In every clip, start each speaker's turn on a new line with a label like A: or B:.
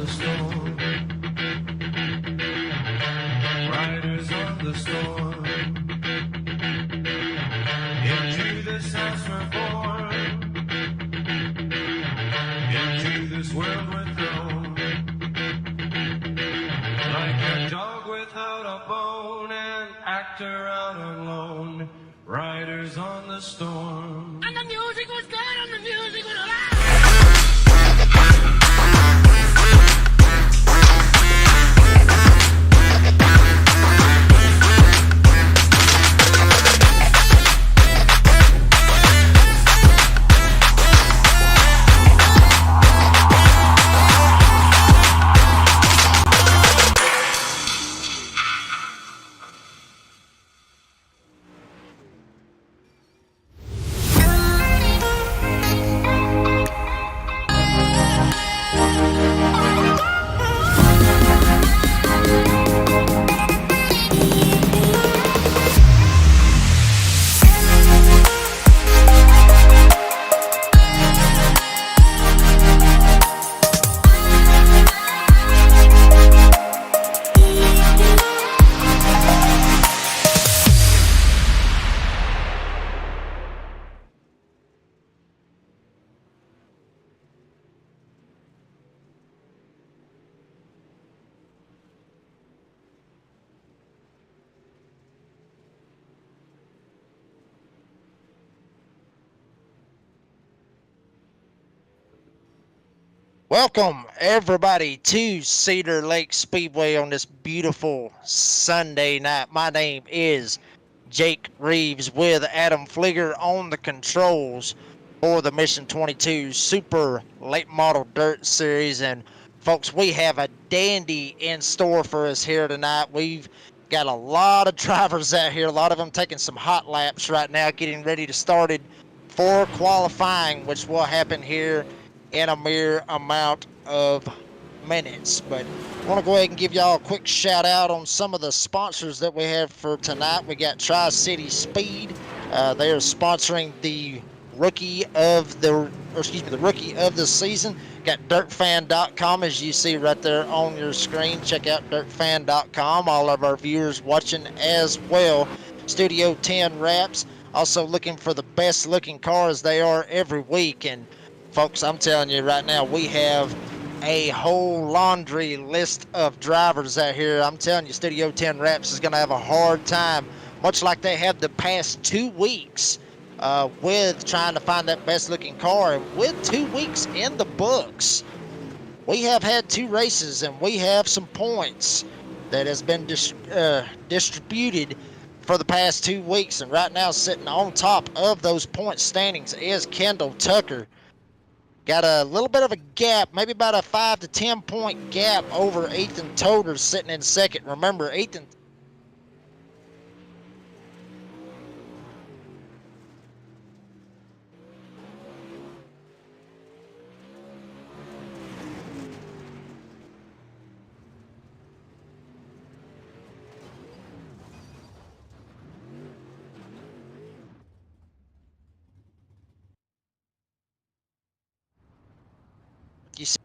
A: the storm. Riders on the storm. Into this house we're born. Into this world we're thrown. Like a dog without a bone, an actor out alone. Riders on the storm.
B: And the music was good, and the music was loud.
C: Welcome, everybody, to Cedar Lake Speedway on this beautiful Sunday night. My name is Jake Reeves with Adam Flieger on the controls for the Mission 22 Super Late Model Dirt Series. And, folks, we have a dandy in store for us here tonight. We've got a lot of drivers out here, a lot of them taking some hot laps right now, getting ready to start for qualifying, which will happen here in a mere amount of minutes. But I want to go ahead and give y'all a quick shout out on some of the sponsors that we have for tonight. We got Tri-City Speed. They are sponsoring the rookie of the season. Got dirtfan.com, as you see right there on your screen. Check out dirtfan.com. All of our viewers watching as well. Studio 10 Wraps. Also looking for the best looking cars they are every week. And folks, I'm telling you right now, we have a whole laundry list of drivers out here. I'm telling you, Studio 10 Wraps is going to have a hard time, much like they have the past 2 weeks, with trying to find that best looking car. And with 2 weeks in the books, we have had 2 races and we have some points that has been distributed for the past 2 weeks. And right now, sitting on top of those point standings is Kendall Tucker. Got a little bit of a gap, maybe about a 5 to 10 point gap over Ethan Toder sitting in second. Remember, Ethan. You see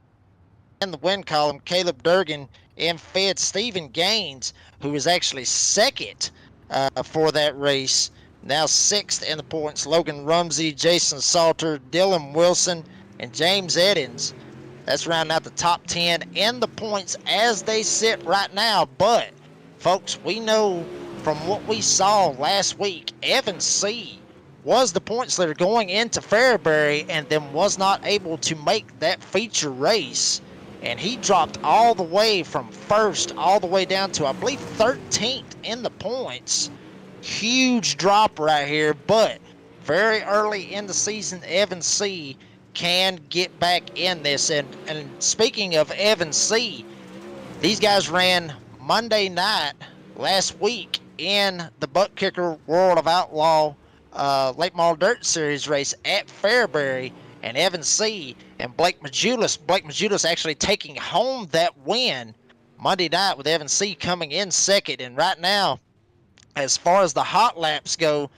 C: in the win column, Caleb Durgan and fed Stephen Gaines, who was actually second for that race. Now 6th in the points, Logan Rumsey, Jason Salter, Dylan Wilson, and James Eddins. That's rounding out the top 10 in the points as they sit right now. But, folks, we know from what we saw last week, Evan C. was the points leader going into Fairbury and then was not able to make that feature race. And he dropped all the way from first all the way down to, I believe, 13th in the points. Huge drop right here, but very early in the season, Evan C. can get back in this. And speaking of Evan C., these guys ran Monday night last week in the Butt Kicker World of Outlaw Late Model Dirt Series race at Fairbury, and Evan C. and Blake Majulis actually taking home that win Monday night, with Evan C. coming in second. And right now, as far as the hot laps go,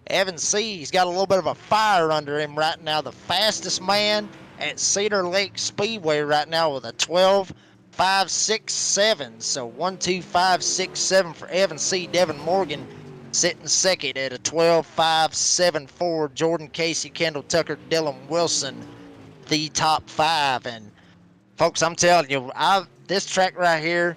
C: Evan C. has got a little bit of a fire under him right now. The fastest man at Cedar Lake Speedway right now with a 12 5, 6, 7. So 1, 2, 5, 6, 7 for Evan C. Devin Morgan sitting second at a 12, 5, 7, 4. Jordan Casey, Kendall Tucker, Dylan Wilson, the top 5. And folks, I'm telling you, this track right here,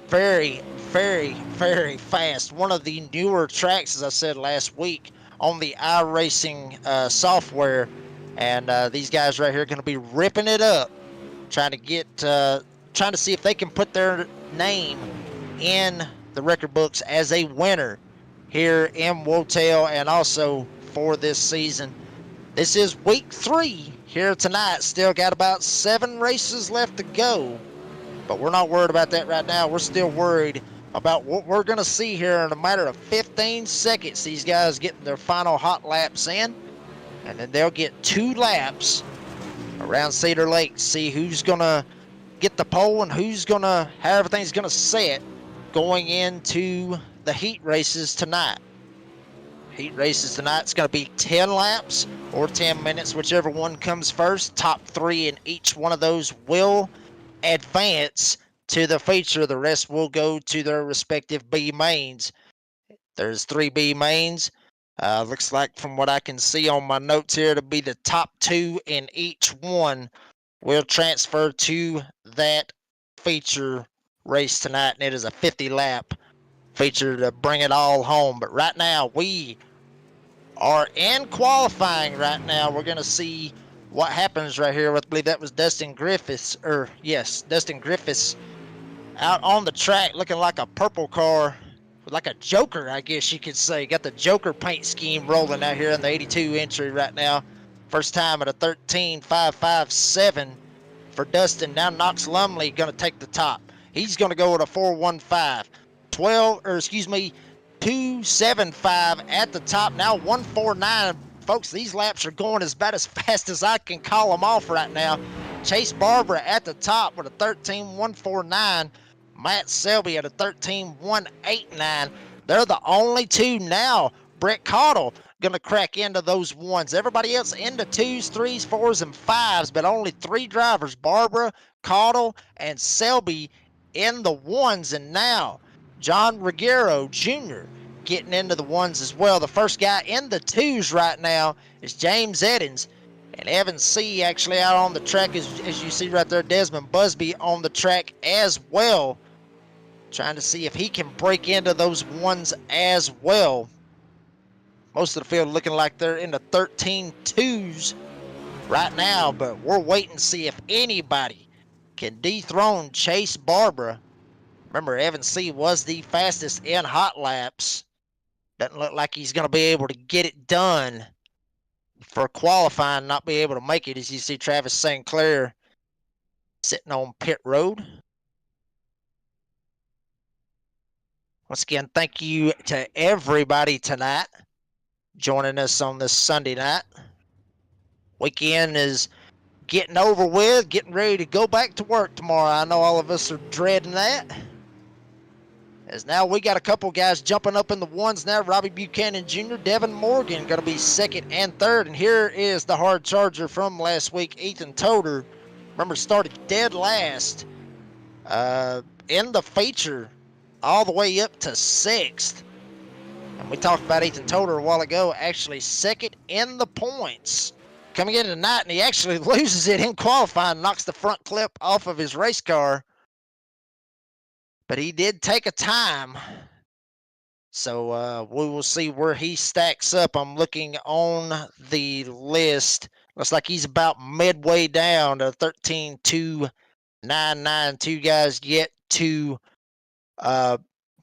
C: very, very, very fast. One of the newer tracks, as I said last week, on the iRacing software. And these guys right here are going to be ripping it up, trying to see if they can put their name in the record books as a winner here in WOTEL and also for this season. This is week 3 here tonight. Still got about 7 races left to go, but we're not worried about that right now. We're still worried about what we're going to see here in a matter of 15 seconds. These guys getting their final hot laps in, and then they'll get 2 laps around Cedar Lake, see who's going to get the pole and how everything's going to set going into the heat races tonight. Heat races tonight, it's going to be 10 laps or 10 minutes, whichever one comes first. Top 3 in each one of those will advance to the feature. The rest will go to their respective B mains. There's 3 B mains. Looks like from what I can see on my notes here to be the top 2 in each one will transfer to that feature race tonight, and it is a 50 lap feature to bring it all home. But right now we are in qualifying right now. We're going to see what happens right here. I believe that was Dustin Griffiths, Dustin Griffiths out on the track looking like a purple car, like a Joker, I guess you could say. Got the Joker paint scheme rolling out here in the 82 entry right now. First time at a 13.557 for Dustin. Now Knox Lumley going to take the top. He's going to go at a 4.15. 2.75 at the top. Now 1.49. Folks, these laps are going about as fast as I can call them off right now. Chase Barbara at the top with a 13.149. Matt Selby at a 13.189. They're the only 2 now. Brett Cottle going to crack into those 1s. Everybody else into 2s, 3s, 4s, and 5s, but only 3 drivers, Barbara, Cottle, and Selby, in the 1s. And now John Ruggiero Jr. getting into the 1s as well. The first guy in the 2s right now is James Eddins. And Evan C. actually out on the track, as you see right there. Desmond Busby on the track as well, trying to see if he can break into those 1s as well. Most of the field looking like they're in the 13.2s right now, but we're waiting to see if anybody can dethrone Chase Barbara. Remember, Evan C. was the fastest in hot laps. Doesn't look like he's going to be able to get it done for qualifying, not be able to make it, as you see Travis St. Clair sitting on pit road. Once again, thank you to everybody tonight joining us on this Sunday night. Weekend is getting over with, getting ready to go back to work tomorrow. I know all of us are dreading that, as now we got a couple guys jumping up in the 1s now. Robbie Buchanan Jr., Devin Morgan going to be 2nd and 3rd. And here is the hard charger from last week, Ethan Toder. Remember, started dead last in the feature all the way up to 6th. And we talked about Ethan Toder a while ago, actually 2nd in the points coming in tonight, and he actually loses it in qualifying, knocks the front clip off of his race car. But he did take a time, so we will see where he stacks up. I'm looking on the list. Looks like he's about midway down to 13.299. 2 guys yet to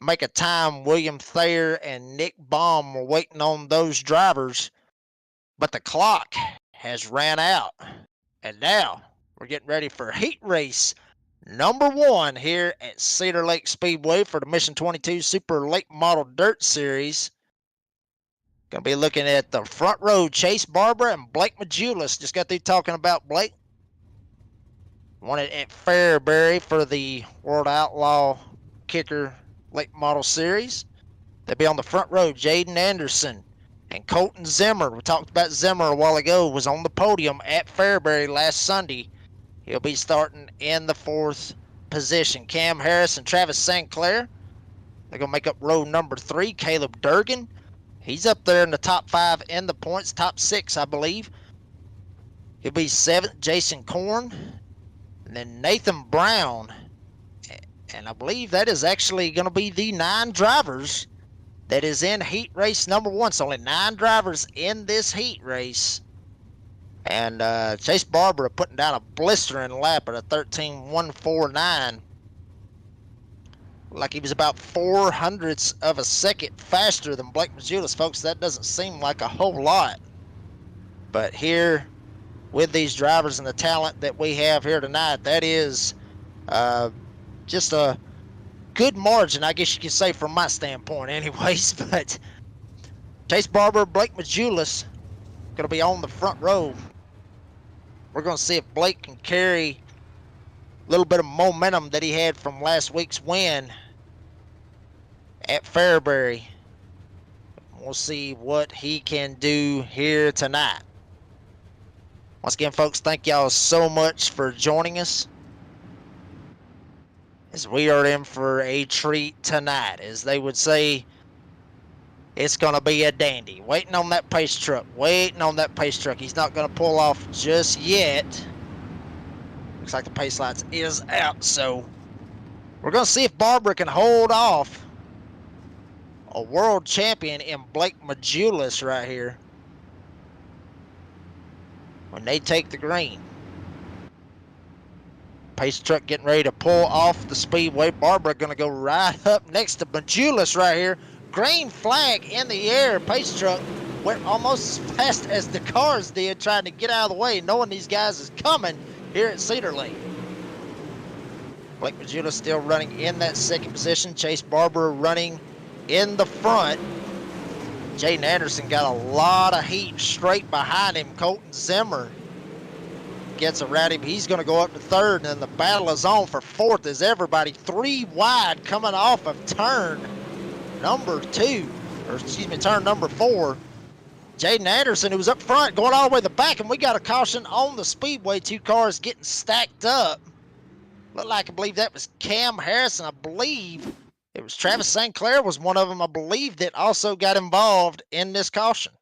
C: make a time. William Thayer and Nick Baum were waiting on those drivers, but the clock has ran out. And now we're getting ready for heat race number 1 here at Cedar Lake Speedway for the Mission 22 Super Late Model Dirt Series. Going to be looking at the front row, Chase Barbara and Blake Majulis. Just got through talking about Blake. Won it at Fairbury for the World Outlaw Kicker Late Model Series. They'll be on the front row, Jaden Anderson and Colton Zimmer. We talked about Zimmer a while ago, was on the podium at Fairbury last Sunday. He'll be starting in the 4th position. Cam Harris and Travis St. Clair. They're going to make up row number 3. Caleb Durgan. He's up there in the top 5 in the points. Top 6, I believe. He'll be 7th. Jason Korn. And then Nathan Brown. And I believe that is actually going to be the 9 drivers that is in heat race number 1. So only 9 drivers in this heat race. And Chase Barber putting down a blistering lap at a 13.149. Like he was about 0.04 of a second faster than Blake Majulis, folks. That doesn't seem like a whole lot. But here, with these drivers and the talent that we have here tonight, that is just a good margin, I guess you could say, from my standpoint anyways. But Chase Barber, Blake Majulis going to be on the front row. We're going to see if Blake can carry a little bit of momentum that he had from last week's win at Fairbury. We'll see what he can do here tonight. Once again, folks, thank y'all so much for joining us, as we are in for a treat tonight. As they would say, it's going to be a dandy. Waiting on that pace truck. Waiting on that pace truck. He's not going to pull off just yet. Looks like the pace lights is out, so we're going to see if Barber can hold off a world champion in Blake Majulis right here when they take the green. Pace truck getting ready to pull off the speedway. Barber going to go right up next to Majulis right here. Green flag in the air. Pace truck went almost as fast as the cars did, trying to get out of the way, knowing these guys is coming here at Cedar Lake. Blake Majulis still running in that second position. Chase Barber running in the front. Jaden Anderson got a lot of heat straight behind him. Colton Zimmer gets around him. He's going to go up to third, and then the battle is on for fourth as everybody 3 wide coming off of turn number 2, or excuse me, turn number 4. Jaden Anderson, who was up front, going all the way to the back, and we got a caution on the speedway. 2 cars getting stacked up. Looked like, I believe that was Cam Harrison. I believe it was Travis St. Clair was one of them, I believe, that also got involved in this caution.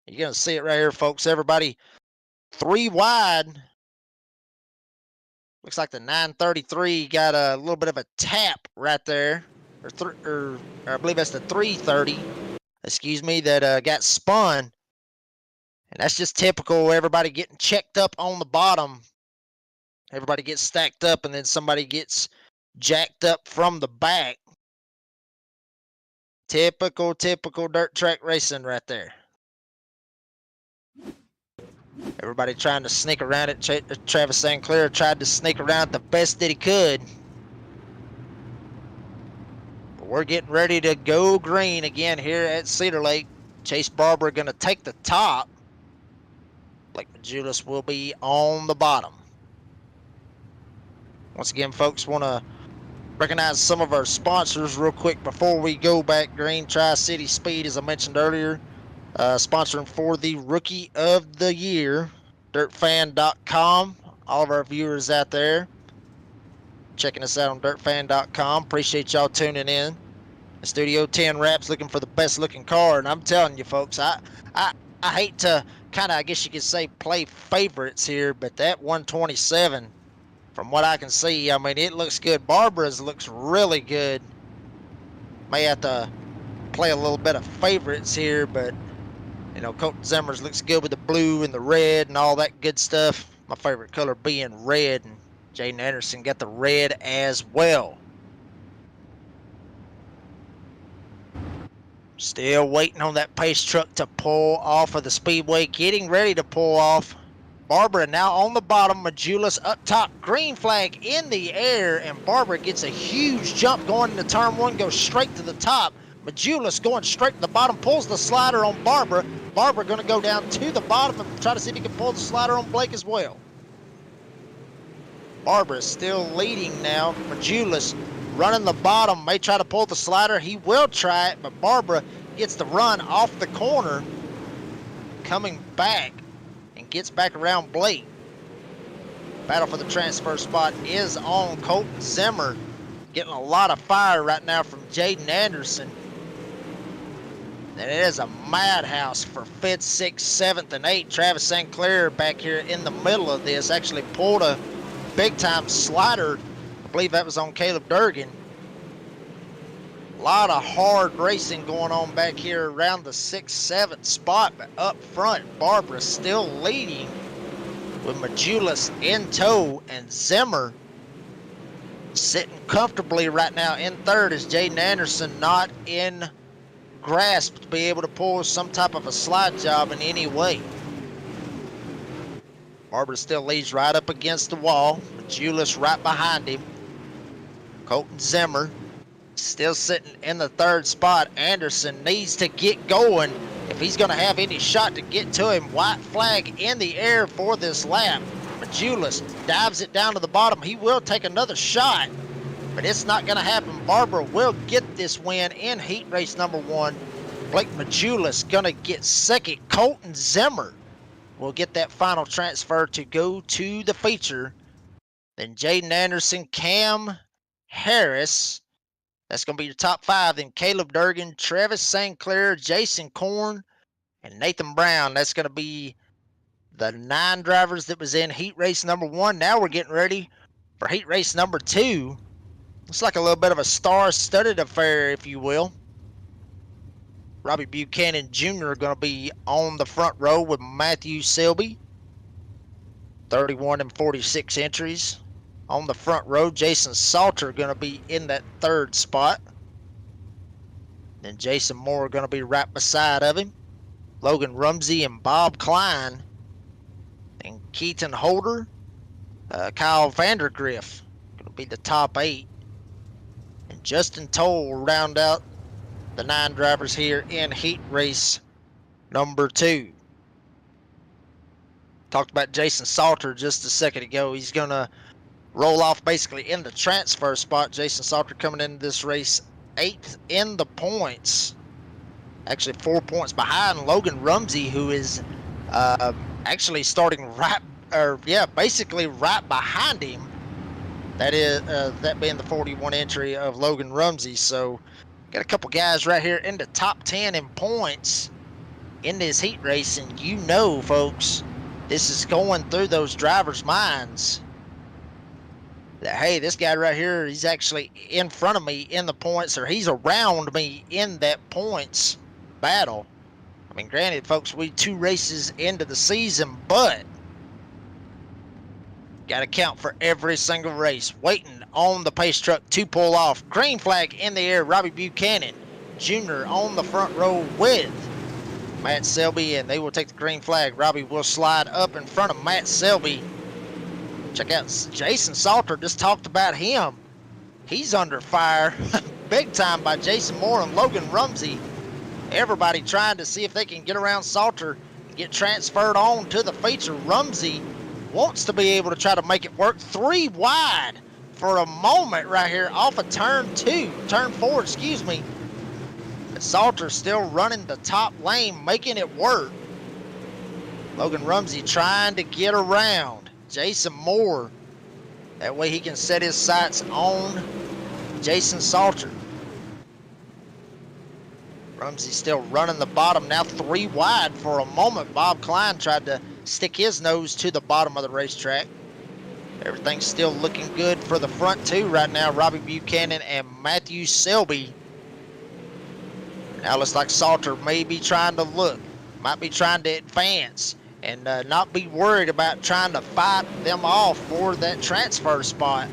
C: You're going to see it right here, folks. Everybody 3 wide. Looks like the 933 got a little bit of a tap right there. Or I believe that's the 330. Excuse me, that got spun. And that's just typical. Everybody getting checked up on the bottom. Everybody gets stacked up, and then somebody gets jacked up from the back. Typical dirt track racing right there. Everybody trying to sneak around it. Travis St. Clair tried to sneak around the best that he could. But we're getting ready to go green again here at Cedar Lake. Chase Barber going to take the top. Blake Majulis will be on the bottom. Once again, folks, want to recognize some of our sponsors real quick before we go back green. Tri-City Speed, as I mentioned earlier, sponsoring for the Rookie of the Year, dirtfan.com. All of our viewers out there checking us out on dirtfan.com. Appreciate y'all tuning in. Studio 10 Wraps looking for the best looking car, and I'm telling you, folks, I hate to kind of, I guess you could say, play favorites here, but that 127, from what I can see, I mean, it looks good. Barbara's looks really good. May have to play a little bit of favorites here, but, you know, Colton Zimmer's looks good with the blue and the red and all that good stuff. My favorite color being red, and Jaden Anderson got the red as well. Still waiting on that pace truck to pull off of the speedway. Getting ready to pull off. Barbara now on the bottom. Majulis up top. Green flag in the air. And Barbara gets a huge jump going into turn 1. Goes straight to the top. Majulis going straight to the bottom. Pulls the slider on Barbara. Barbara going to go down to the bottom and try to see if he can pull the slider on Blake as well. Barbara is still leading now. Majulis running the bottom, may try to pull the slider. He will try it, but Barbara gets the run off the corner, coming back and gets back around Blake. Battle for the transfer spot is on. Colton Zimmer getting a lot of fire right now from Jaden Anderson. And it is a madhouse for 5th, 6th, 7th, and 8th. Travis St. Clair back here in the middle of this actually pulled a big-time slider. I believe that was on Caleb Durgan. A lot of hard racing going on back here around the 6th, 7th spot, but up front, Barbara still leading with Majulis in tow, and Zimmer sitting comfortably right now in 3rd as Jaden Anderson not in grasp to be able to pull some type of a slide job in any way. Barbara still leads right up against the wall. Majulis right behind him. Colton Zimmer still sitting in the 3rd spot. Anderson needs to get going if he's going to have any shot to get to him. White flag in the air for this lap. Majulis dives it down to the bottom. He will take another shot, but it's not going to happen. Barbara will get this win in heat race number 1. Blake Majulis going to get 2nd. Colton Zimmer will get that final transfer to go to the feature. Then Jaden Anderson, Cam Harris, that's going to be your top 5. Then Caleb Durgan, Travis St. Clair, Jason Korn, and Nathan Brown. That's going to be the 9 drivers that was in heat race number 1. Now we're getting ready for heat race number 2. Looks like a little bit of a star-studded affair, if you will. Robbie Buchanan Jr. going to be on the front row with Matthew Selby. 31 and 46 entries. On the front row, Jason Salter going to be in that 3rd spot. Then Jason Moore going to be right beside of him. Logan Rumsey and Bob Klein. And Keaton Holder, Kyle Vandergriff going to be the top 8. And Justin Toll will round out the 9 drivers here in heat race number 2. Talked about Jason Salter just a second ago. He's going to roll off basically in the transfer spot. Jason Salter coming into this race 8th in the points. Actually 4 points behind Logan Rumsey, who is actually starting basically right behind him. That is that being the 41 entry of Logan Rumsey. So got a couple guys right here in the top 10 in points in this heat race, and you know, folks, this is going through those drivers' minds that, hey, this guy right here, he's actually in front of me in the points, or he's around me in that points battle. I mean, granted, folks, we 2 races into the season, but got to count for every single race. Waiting on the pace truck to pull off. Green flag in the air. Robbie Buchanan Jr. on the front row with Matt Selby, and they will take the green flag. Robbie will slide up in front of Matt Selby. Check out Jason Salter. Just talked about him. He's under fire big time by Jason Moore and Logan Rumsey. Everybody trying to see if they can get around Salter and get transferred on to the feature. Rumsey wants to be able to try to make it work. 3 wide for a moment right here off of turn 4, excuse me. But Salter still running the top lane, making it work. Logan Rumsey trying to get around Jason Moore. That way he can set his sights on Jason Salter. Rumsey still running the bottom, now 3 wide for a moment. Bob Klein tried to stick his nose to the bottom of the racetrack. Everything's still looking good for the front 2 right now. Robbie Buchanan and Matthew Selby. Now looks like Salter may be trying to might be trying to advance and not be worried about trying to fight them off for that transfer spot.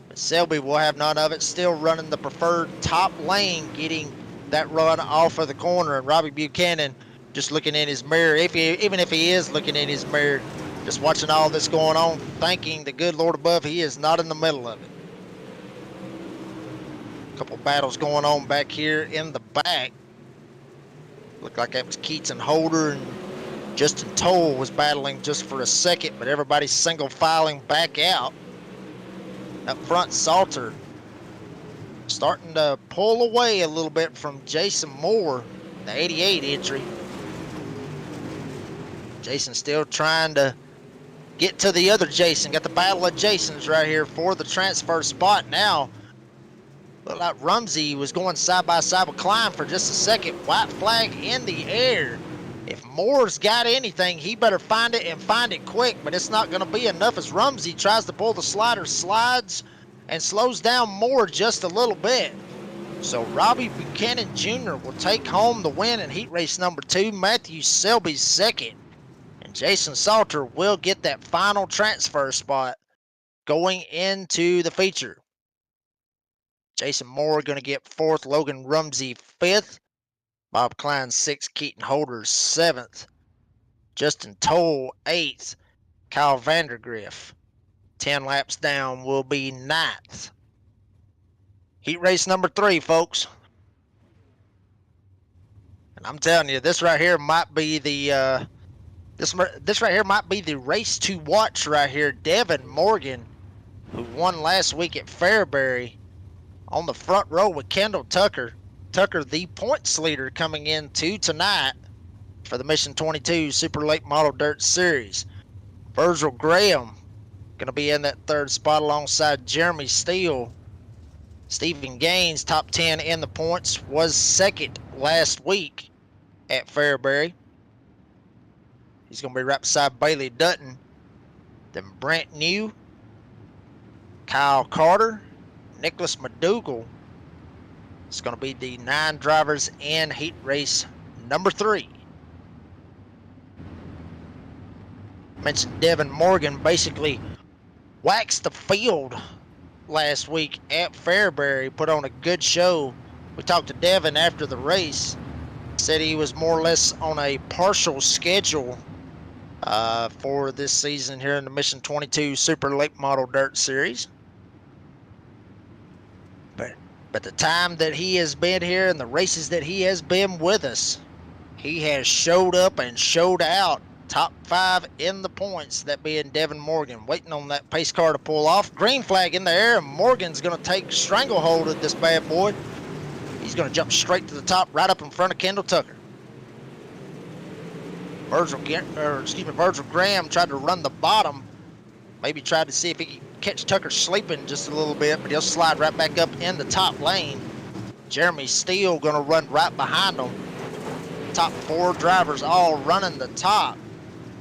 C: But Selby will have none of it, still running the preferred top lane, getting that run off of the corner. And Robbie Buchanan just looking in his mirror, even if he is looking in his mirror, just watching all this going on, thanking the good Lord above he is not in the middle of it. A couple battles going on back here in the back. Looked like that was Keaton Holder and Justin Toll was battling just for a second, but everybody's single filing back out. Up front, Salter starting to pull away a little bit from Jason Moore, the 88 entry. Jason still trying to get to the other Jason. Got the battle of Jasons right here for the transfer spot now. Looked like Rumsey was going side by side with Klein for just a second. White flag in the air. If Moore's got anything, he better find it and find it quick, but it's not going to be enough as Rumsey tries to pull the slider, slides, and slows down Moore just a little bit. So Robbie Buchanan Jr. will take home the win in heat race number 2. Matthew Selby's second. And Jason Salter will get that final transfer spot going into the feature. Jason Moore going to get 4th. Logan Rumsey 5th. Bob Klein 6th. Keaton Holder 7th. Justin Toll 8th. Kyle Vandergriff 10 laps down will be 9th. Heat race number 3, folks. And I'm telling you, this right here might be the this right here might be the race to watch right here. Devin Morgan, who won last week at Fairbury, on the front row with Kendall Tucker. Tucker, the points leader, coming into tonight for the Mission 22 Super Late Model Dirt Series. Virgil Graham going to be in that 3rd spot alongside Jeremy Steele. Stephen Gaines, top 10 in the points, was 2nd last week at Fairbury. He's going to be right beside Bailey Dutton. Then Brent New, Kyle Carter, Nicholas McDougall. It's going to be the 9 drivers in heat race number 3. Mentioned Devin Morgan basically waxed the field last week at Fairbury, put on a good show. We talked to Devin after the race, said he was more or less on a partial schedule for this season here in the Mission 22 Super Late Model Dirt Series. But the time that he has been here and the races that he has been with us, he has showed up and showed out. Top 5 in the points, that being Devin Morgan. Waiting on that pace car to pull off. Green flag in the air, and Morgan's going to take stranglehold of this bad boy. He's going to jump straight to the top, right up in front of Kendall Tucker. Virgil Graham tried to run the bottom. Maybe tried to see if he could catch Tucker sleeping just a little bit, but he'll slide right back up in the top lane. Jeremy Steele going to run right behind him. Top 4 drivers all running the top.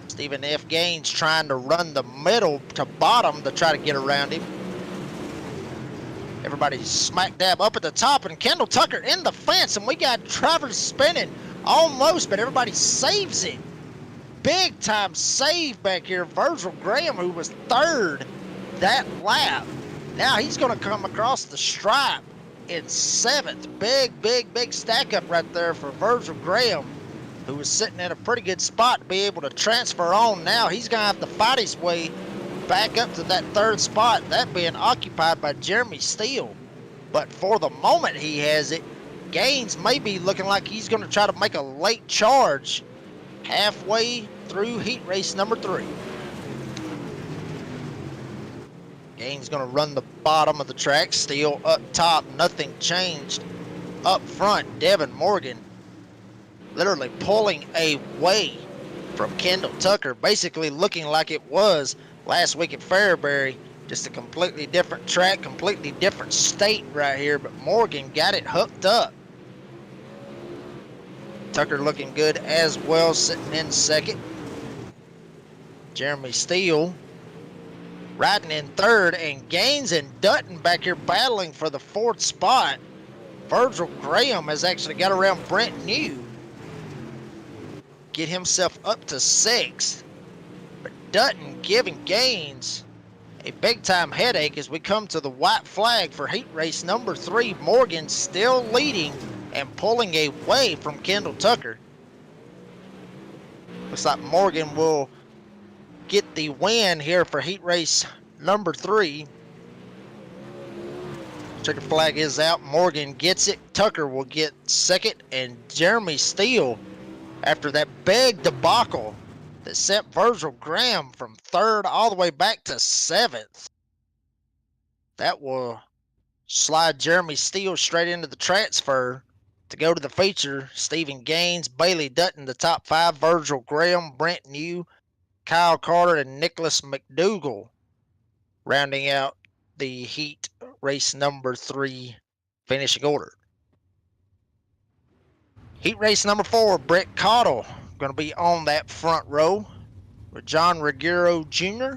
C: Stephen F. Gaines trying to run the middle to bottom to try to get around him. Everybody's smack dab up at the top, and Kendall Tucker in the fence, and we got drivers spinning almost, but everybody saves it. Big time save back here. Virgil Graham, who was 3rd that lap. Now he's going to come across the stripe in 7th. Big stack up right there for Virgil Graham, who was sitting in a pretty good spot to be able to transfer on. Now he's going to have to fight his way back up to that 3rd spot, that being occupied by Jeremy Steele. But for the moment he has it. Gaines may be looking like he's going to try to make a late charge halfway through heat race number 3. Gaines going to run the bottom of the track. Steele up top, nothing changed. Up front, Devin Morgan literally pulling away from Kendall Tucker, basically looking like it was last week at Fairbury. Just a completely different track, completely different state right here, but Morgan got it hooked up. Tucker looking good as well, sitting in 2nd. Jeremy Steele riding in 3rd, and Gaines and Dutton back here battling for the 4th spot. Virgil Graham has actually got around Brent New, get himself up to 6th. But Dutton giving Gaines a big time headache as we come to the white flag for heat race number 3. Morgan still leading and pulling away from Kendall Tucker. Looks like Morgan will get the win here for heat race number 3. Checker flag is out. Morgan gets it. Tucker will get 2nd, and Jeremy Steele, after that big debacle that sent Virgil Graham from 3rd all the way back to 7th. That will slide Jeremy Steele straight into the transfer to go to the feature. Stephen Gaines, Bailey Dutton, the top 5. Virgil Graham, Brent New, Kyle Carter and Nicholas McDougal rounding out the heat race number 3 finishing order. Heat race number 4, Brett Cottle going to be on that front row with John Ruggiero Jr.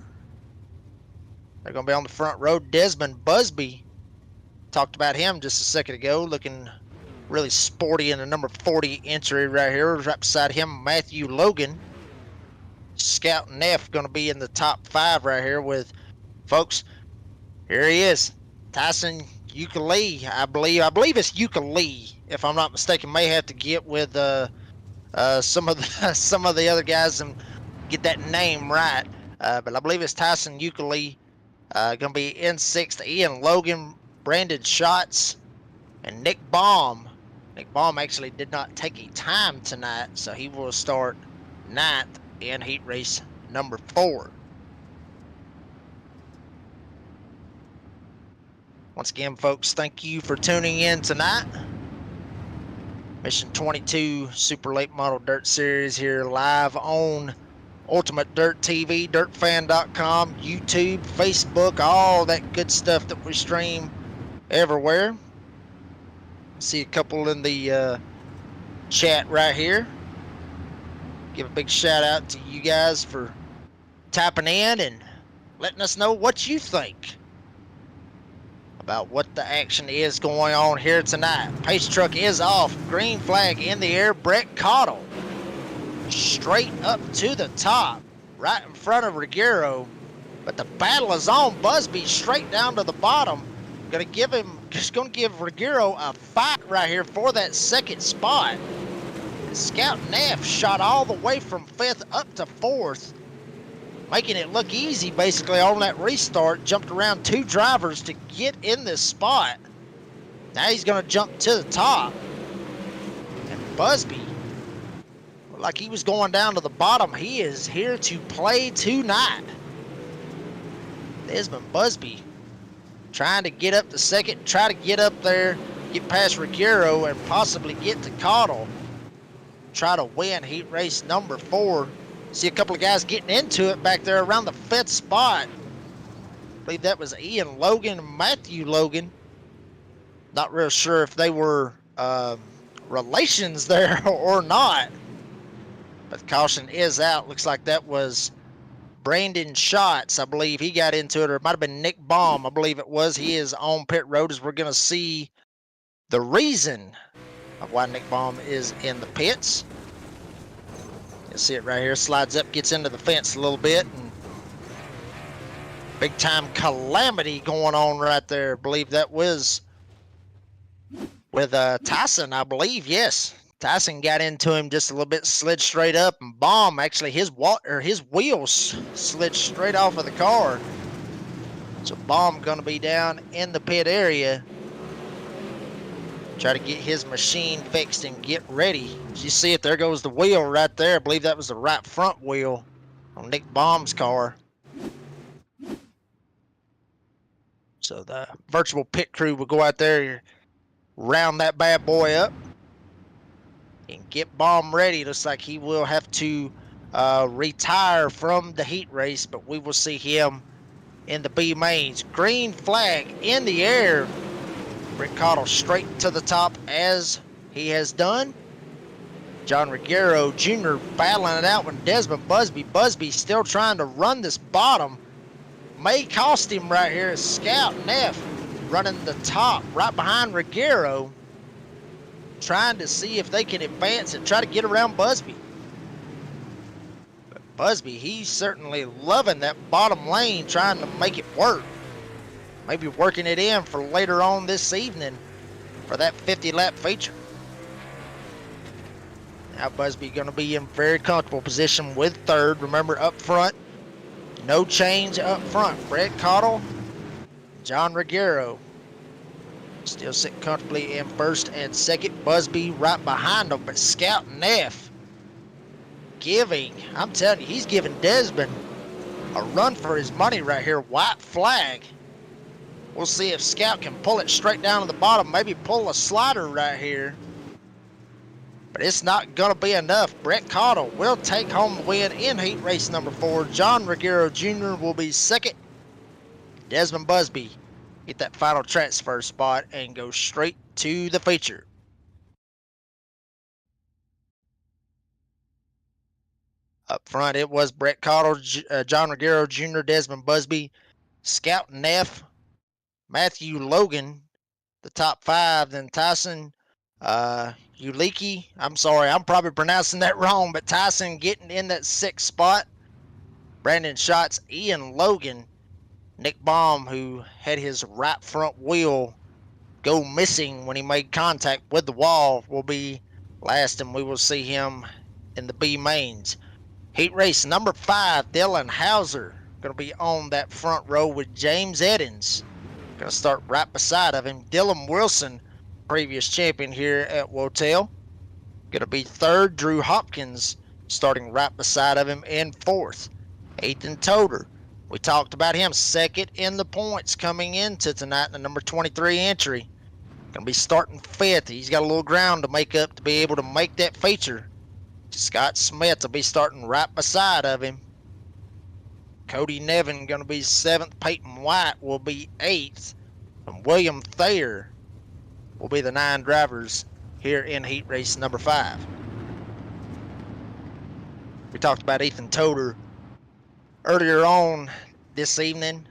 C: They're going to be on the front row. Desmond Busby, talked about him just a second ago, looking really sporty in the number 40 entry right here. Right beside him, Matthew Logan. Scout Neff going to be in the top 5 right here with, folks, here he is, Tyson Ukulele, I believe it's Ukulele, if I'm not mistaken. May have to get with some of the other guys and get that name right. But I believe it's Tyson Ukulele. Going to be in 6th. Ian Logan, Brandon Schatz, and Nick Baum. Nick Baum actually did not take a time tonight, so he will start 9th in heat race number 4. Once again, folks, thank you for tuning in tonight. Mission 22 Super Late Model Dirt Series here live on Ultimate Dirt TV, dirtfan.com, YouTube, Facebook, all that good stuff that we stream everywhere. See a couple in the chat right here. Give a big shout out to you guys for tapping in and letting us know what you think about what the action is going on here tonight. Pace truck is off. Green flag in the air. Brett Cottle straight up to the top, right in front of Ruggiero. But the battle is on. Busby straight down to the bottom. Gonna give Ruggiero a fight right here for that 2nd spot. Scout Neff shot all the way from 5th up to 4th, making it look easy basically on that restart. Jumped around 2 drivers to get in this spot. Now he's going to jump to the top. And Busby, like he was going down to the bottom, he is here to play tonight. Desmond Busby trying to get up to 2nd, try to get up there, get past Ruggiero, and possibly get to Cottle. Try to win heat race number 4. See a couple of guys getting into it back there around the 5th spot. I believe that was Ian Logan and Matthew Logan. Not real sure if they were relations there or not. But the caution is out. Looks like that was Brandon Schatz. I believe he got into it, or it might have been Nick Baum. I believe it was. He is on pit road as we're going to see the reason of why Nick Baum is in the pits. You see it right here. Slides up, gets into the fence a little bit. And big time calamity going on right there. I believe that was with Tyson, I believe. Yes. Tyson got into him just a little bit, slid straight up, and Baum, actually his wheels slid straight off of the car. So Baum gonna be down in the pit area. Try to get his machine fixed and get ready. As you see it, there goes the wheel right there. I believe that was the right front wheel on Nick Baum's car. So the virtual pit crew will go out there, round that bad boy up, and get Baum ready. Looks like he will have to retire from the heat race, but we will see him in the B mains. Green flag in the air. Brett Cottle straight to the top as he has done. John Ruggiero Jr. battling it out with Desmond Busby. Busby still trying to run this bottom. May cost him right here. Scout Neff running the top right behind Ruggiero, trying to see if they can advance and try to get around Busby. But Busby, he's certainly loving that bottom lane, trying to make it work. Maybe working it in for later on this evening for that 50-lap feature. Now Busby going to be in very comfortable position with 3rd. Remember, up front, no change up front. Brett Cottle, John Ruggiero still sitting comfortably in 1st and 2nd. Busby right behind them, but Scout Neff I'm telling you, he's giving Desmond a run for his money right here. White flag. We'll see if Scout can pull it straight down to the bottom, maybe pull a slider right here. But it's not going to be enough. Brett Cottle will take home the win in heat race number 4. John Ruggiero Jr. will be second. Desmond Busby get that final transfer spot and go straight to the feature. Up front, it was Brett Cottle, John Ruggiero Jr., Desmond Busby, Scout Neff, Matthew Logan, the top 5, then Tyson Uliki. I'm sorry, I'm probably pronouncing that wrong, but Tyson getting in that 6th spot. Brandon Schatz, Ian Logan, Nick Baum, who had his right front wheel go missing when he made contact with the wall, will be last, and we will see him in the B mains. Heat race number 5, Dylan Hauser going to be on that front row with James Eddins. Going to start right beside of him. Dylan Wilson, previous champion here at WOTEL. Going to be 3rd. Drew Hopkins starting right beside of him in 4th. Ethan Toder, we talked about him, 2nd in the points coming into tonight in the number 23 entry. Going to be starting 5th. He's got a little ground to make up to be able to make that feature. Scott Smith will be starting right beside of him. Cody Nevin going to be 7th. Peyton White will be 8th. And William Thayer will be the 9 drivers here in heat race number 5. We talked about Ethan Toder earlier on this evening.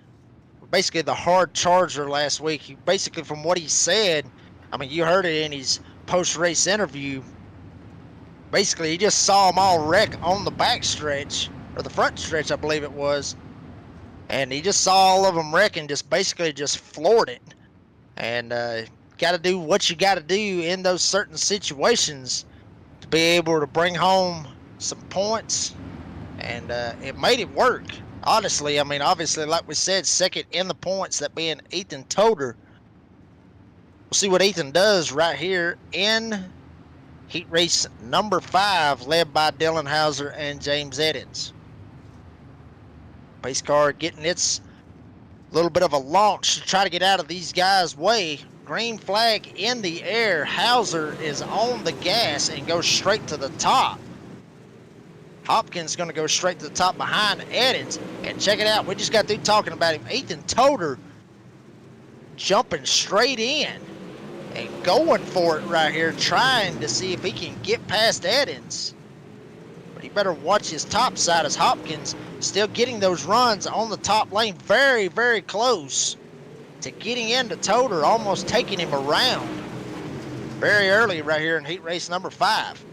C: Basically the hard charger last week. Basically from what he said, I mean, you heard it in his post-race interview. Basically, he just saw them all wreck on the back stretch, or the front stretch, I believe it was. And he just saw all of them wreck and just basically just floored it. And got to do what you got to do in those certain situations to be able to bring home some points. And it made it work. Honestly, I mean, obviously, like we said, 2nd in the points, that being Ethan Toder. We'll see what Ethan does right here in heat race number 5, led by Dylan Hauser and James Eddins. Pace car getting its little bit of a launch to try to get out of these guys' way. Green flag in the air. Hauser is on the gas and goes straight to the top. Hopkins going to go straight to the top behind Eddins. And check it out, we just got through talking about him. Ethan Toder jumping straight in and going for it right here, trying to see if he can get past Eddins. But he better watch his top side as Hopkins still getting those runs on the top lane, very, very close to getting into Toder, almost taking him around very early right here in heat race number 5.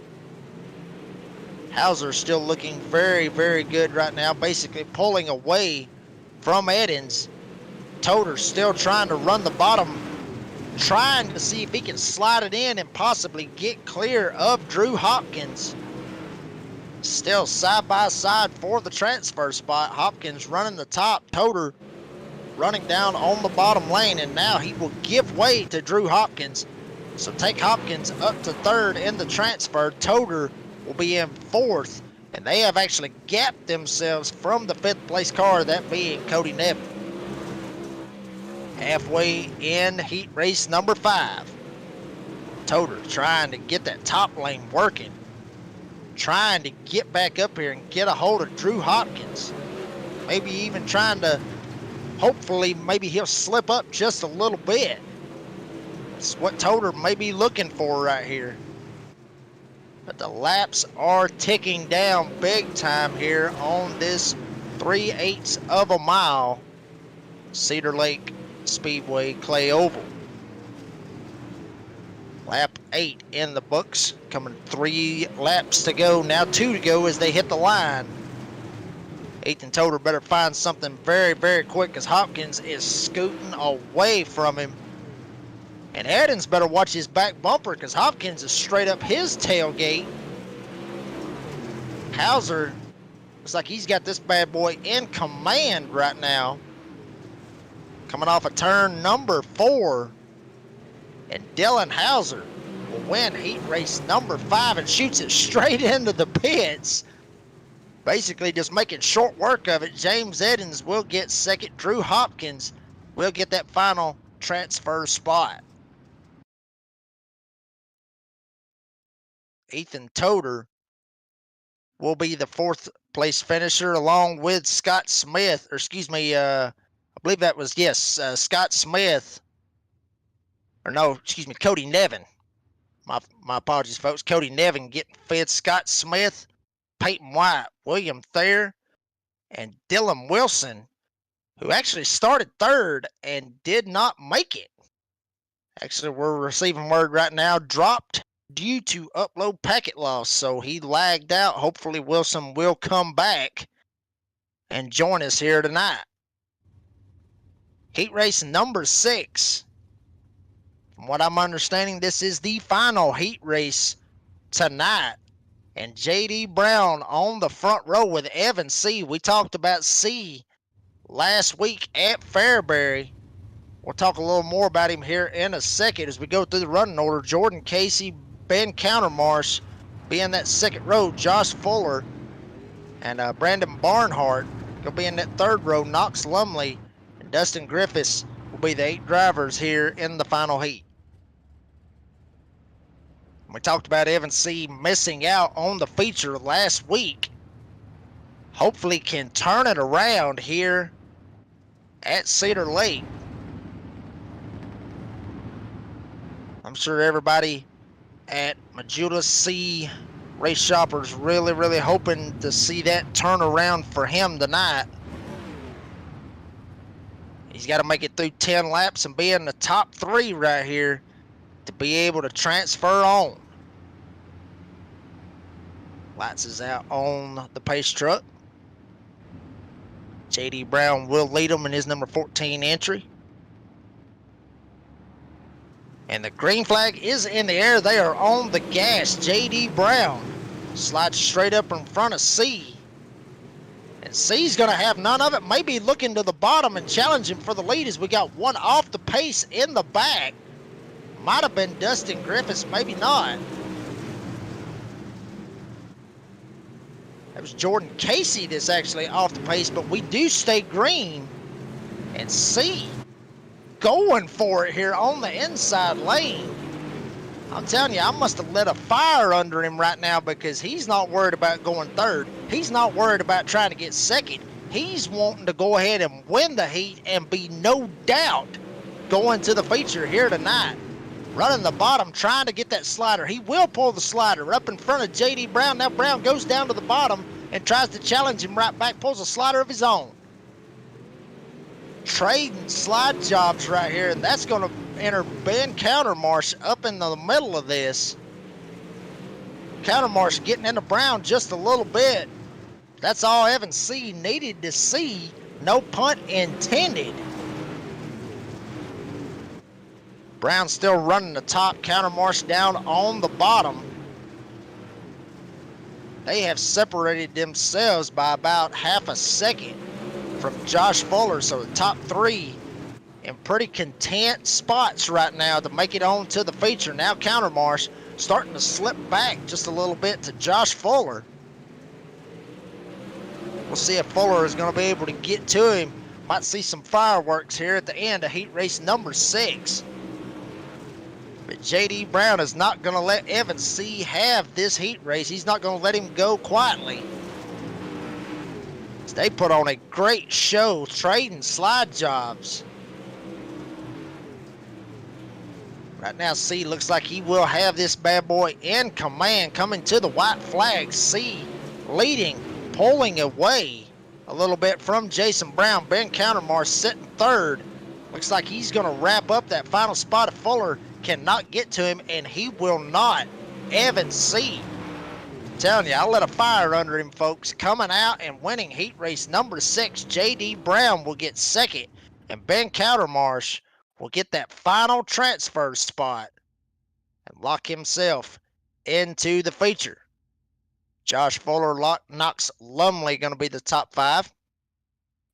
C: Hauser still looking very, very good right now, basically pulling away from Eddins. Toder still trying to run the bottom, trying to see if he can slide it in and possibly get clear of Drew Hopkins. Still side by side for the transfer spot. Hopkins running the top, Toder running down on the bottom lane, and now he will give way to Drew Hopkins. So take Hopkins up to 3rd in the transfer. Toder will be in 4th, and they have actually gapped themselves from the 5th place car, that being Cody Nevin. Halfway in heat race number 5. Toder trying to get that top lane working. Trying to get back up here and get a hold of Drew Hopkins. Maybe even trying to, hopefully, maybe he'll slip up just a little bit. That's what Toder may be looking for right here. But the laps are ticking down big time here on this 3/8 of a mile Cedar Lake Speedway Clay Oval. Lap 8 in the books, coming 3 laps to go, now 2 to go as they hit the line. Ethan Toder better find something very, very quick as Hopkins is scooting away from him. And Eddins better watch his back bumper because Hopkins is straight up his tailgate. Hauser looks like he's got this bad boy in command right now. Coming off of turn number 4. And Dylan Hauser will win heat race number 5 and shoots it straight into the pits. Basically just making short work of it. James Eddins will get 2nd. Drew Hopkins will get that final transfer spot. Ethan Toder will be the 4th place finisher, along with Scott Smith, or excuse me, I believe that was, yes, Scott Smith, or no, excuse me, Cody Nevin. My apologies, folks. Cody Nevin getting 5th, Scott Smith, Peyton White, William Thayer, and Dylan Wilson, who actually started 3rd and did not make it. Actually, we're receiving word right now, dropped due to upload packet loss, so he lagged out. Hopefully Wilson will come back and join us here tonight. Heat race number 6. From what I'm understanding, this is the final heat race tonight. And J.D. Brown on the front row with Evan C. We talked about C last week at Fairbury. We'll talk a little more about him here in a second as we go through the running order. Jordan Casey, Ben Countermarsh being that 2nd row. Josh Fuller and Brandon Barnhart will be in that 3rd row. Knox Lumley and Dustin Griffiths will be the 8 drivers here in the final heat. We talked about Evan C. missing out on the feature last week. Hopefully can turn it around here at Cedar Lake. I'm sure everybody at Majula C Race Shoppers really hoping to see that turn around for him tonight. He's got to make it through 10 laps and be in the top 3 right here to be able to transfer on. Lights is out on the pace truck. J.D. Brown will lead him in his number 14 entry. And the green flag is in the air. They are on the gas. J.D. Brown slides straight up in front of C. And C's going to have none of it. Maybe looking to the bottom and challenging for the lead as we got one off the pace in the back. Might have been Dustin Griffiths, maybe not. That was Jordan Casey that's actually off the pace, but we do stay green. And C going for it here on the inside lane. I'm telling you, I must have lit a fire under him right now because he's not worried about going 3rd. He's not worried about trying to get 2nd. He's wanting to go ahead and win the heat and be no doubt going to the feature here tonight. Running the bottom, trying to get that slider. He will pull the slider up in front of J.D. Brown. Now Brown goes down to the bottom and tries to challenge him right back, pulls a slider of his own. Trading slide jobs right here, and that's going to enter Ben Countermarsh up in the middle of this. Countermarsh getting into Brown just a little bit. That's all Evan C. needed to see. No punt intended. Brown still running the top, Countermarsh down on the bottom. They have separated themselves by about half a second from Josh Fuller, so the top 3 in pretty content spots right now to make it on to the feature. Now Countermarsh starting to slip back just a little bit to Josh Fuller. We'll see if Fuller is going to be able to get to him. Might see some fireworks here at the end of heat race number 6. But J.D. Brown is not going to let Evan C. have this heat race. He's not going to let him go quietly. They put on a great show, trading slide jobs. Right now, C looks like he will have this bad boy in command, coming to the white flag. C leading, pulling away a little bit from Jason Brown. Ben Countermarsh sitting 3rd. Looks like he's going to wrap up that final spot if Fuller cannot get to him, and he will not. Evan C. Telling you, I lit a fire under him, folks. Coming out and winning heat race number 6, J.D. Brown will get 2nd, and Ben Countermarsh will get that final transfer spot and lock himself into the feature. Josh Fuller, Knox Lumley going to be the top 5.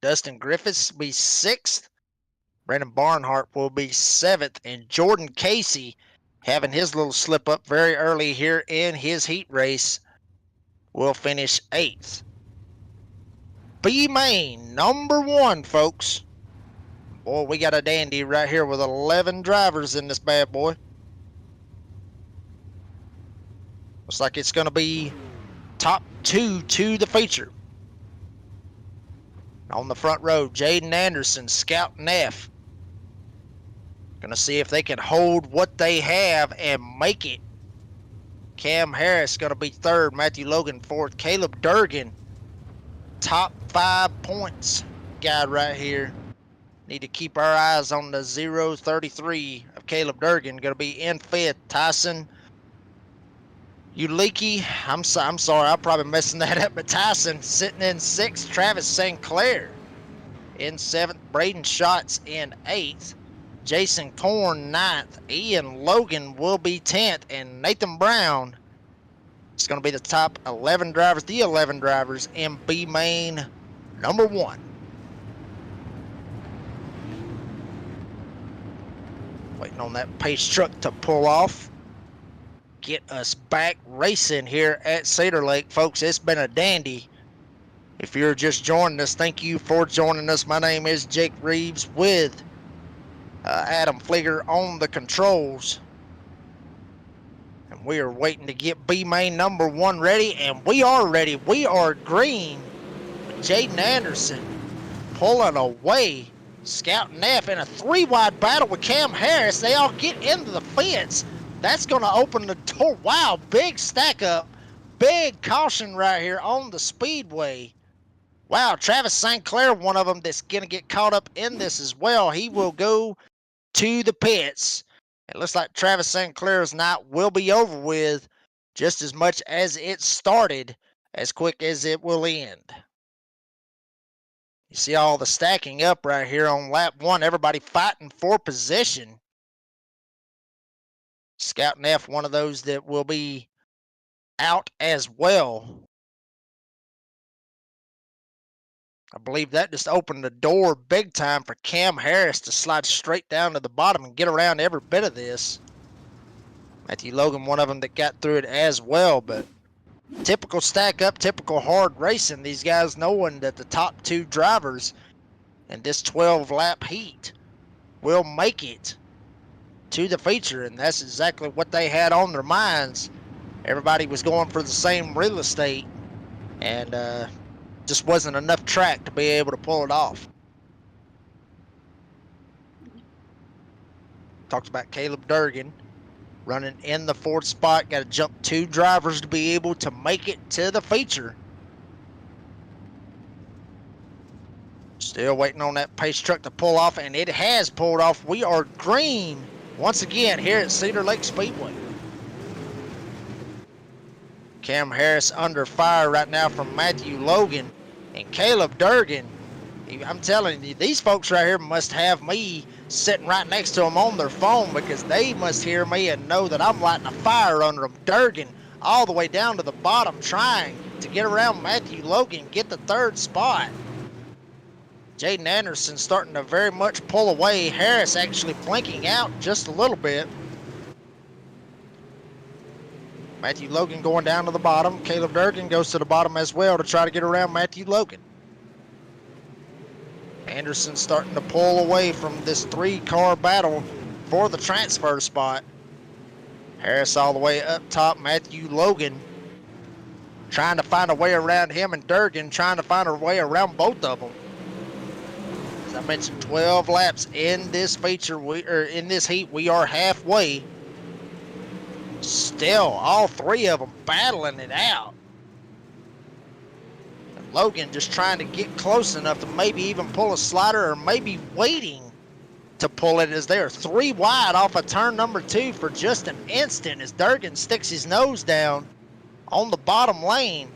C: Dustin Griffiths will be 6th. Brandon Barnhart will be 7th, and Jordan Casey having his little slip up very early here in his heat race will finish 8th. B main number 1, folks. Boy, we got a dandy right here with 11 drivers in this bad boy. Looks like it's going to be top 2 to the feature. On the front row, Jaden Anderson, Scout and F. Going to see if they can hold what they have and make it. Cam Harris going to be third, Matthew Logan fourth, Caleb Durgan, top 5 points guy right here. Need to keep our eyes on the 033 of Caleb Durgan. Going to be in fifth, Tyson Uliki. I'm sorry, I'm probably messing that up, but Tyson sitting in sixth, Travis St. Clair in seventh, Braden Schatz in eighth, Jason Korn ninth, Ian Logan will be 10th, and Nathan Brown is going to be the top 11 drivers, the 11 drivers in B main number 1. Waiting on that pace truck to pull off. Get us back racing here at Cedar Lake, folks. It's been a dandy. If you're just joining us, thank you for joining us. My name is Jake Reeves with Adam Flieger on the controls. And we are waiting to get B main number 1 ready, and we are ready. We are green. Jaden Anderson pulling away. Scout and F in a 3-wide battle with Cam Harris. They all get into the fence. That's going to open the door. Wow, big stack up. Big caution right here on the Speedway. Wow, Travis St. Clair, one of them that's going to get caught up in this as well. He will go to the pits. It looks like Travis St. Clair's night will be over with just as much as it started, as quick as it will end. You see all the stacking up right here on lap 1. Everybody fighting for position. Scout and F, one of those that will be out as well. I believe that just opened the door big time for Cam Harris to slide straight down to the bottom and get around every bit of this. Matthew Logan, one of them that got through it as well, but typical stack up, typical hard racing. These guys knowing that the top 2 drivers in this 12-lap heat will make it to the feature, and that's exactly what they had on their minds. Everybody was going for the same real estate, and just wasn't enough track to be able to pull it off. Talked about Caleb Durgan running in the 4th spot. Got to jump 2 drivers to be able to make it to the feature. Still waiting on that pace truck to pull off, and it has pulled off. We are green once again here at Cedar Lake Speedway. Cam Harris under fire right now from Matthew Logan and Caleb Durgan. I'm telling you, these folks right here must have me sitting right next to them on their phone, because they must hear me and know that I'm lighting a fire under them. Durgan all the way down to the bottom, trying to get around Matthew Logan, get the 3rd spot. Jaden Anderson starting to very much pull away. Harris actually blinking out just a little bit. Matthew Logan going down to the bottom. Caleb Durgan goes to the bottom as well to try to get around Matthew Logan. Anderson starting to pull away from this 3-car battle for the transfer spot. Harris all the way up top. Matthew Logan trying to find a way around him, and Durgan trying to find a way around both of them. As I mentioned, 12 laps in this feature, in this heat. We are halfway. Still, all 3 of them battling it out. And Logan just trying to get close enough to maybe even pull a slider, or maybe waiting to pull it, as they're 3 wide off of turn number 2 for just an instant, as Durgan sticks his nose down on the bottom lane.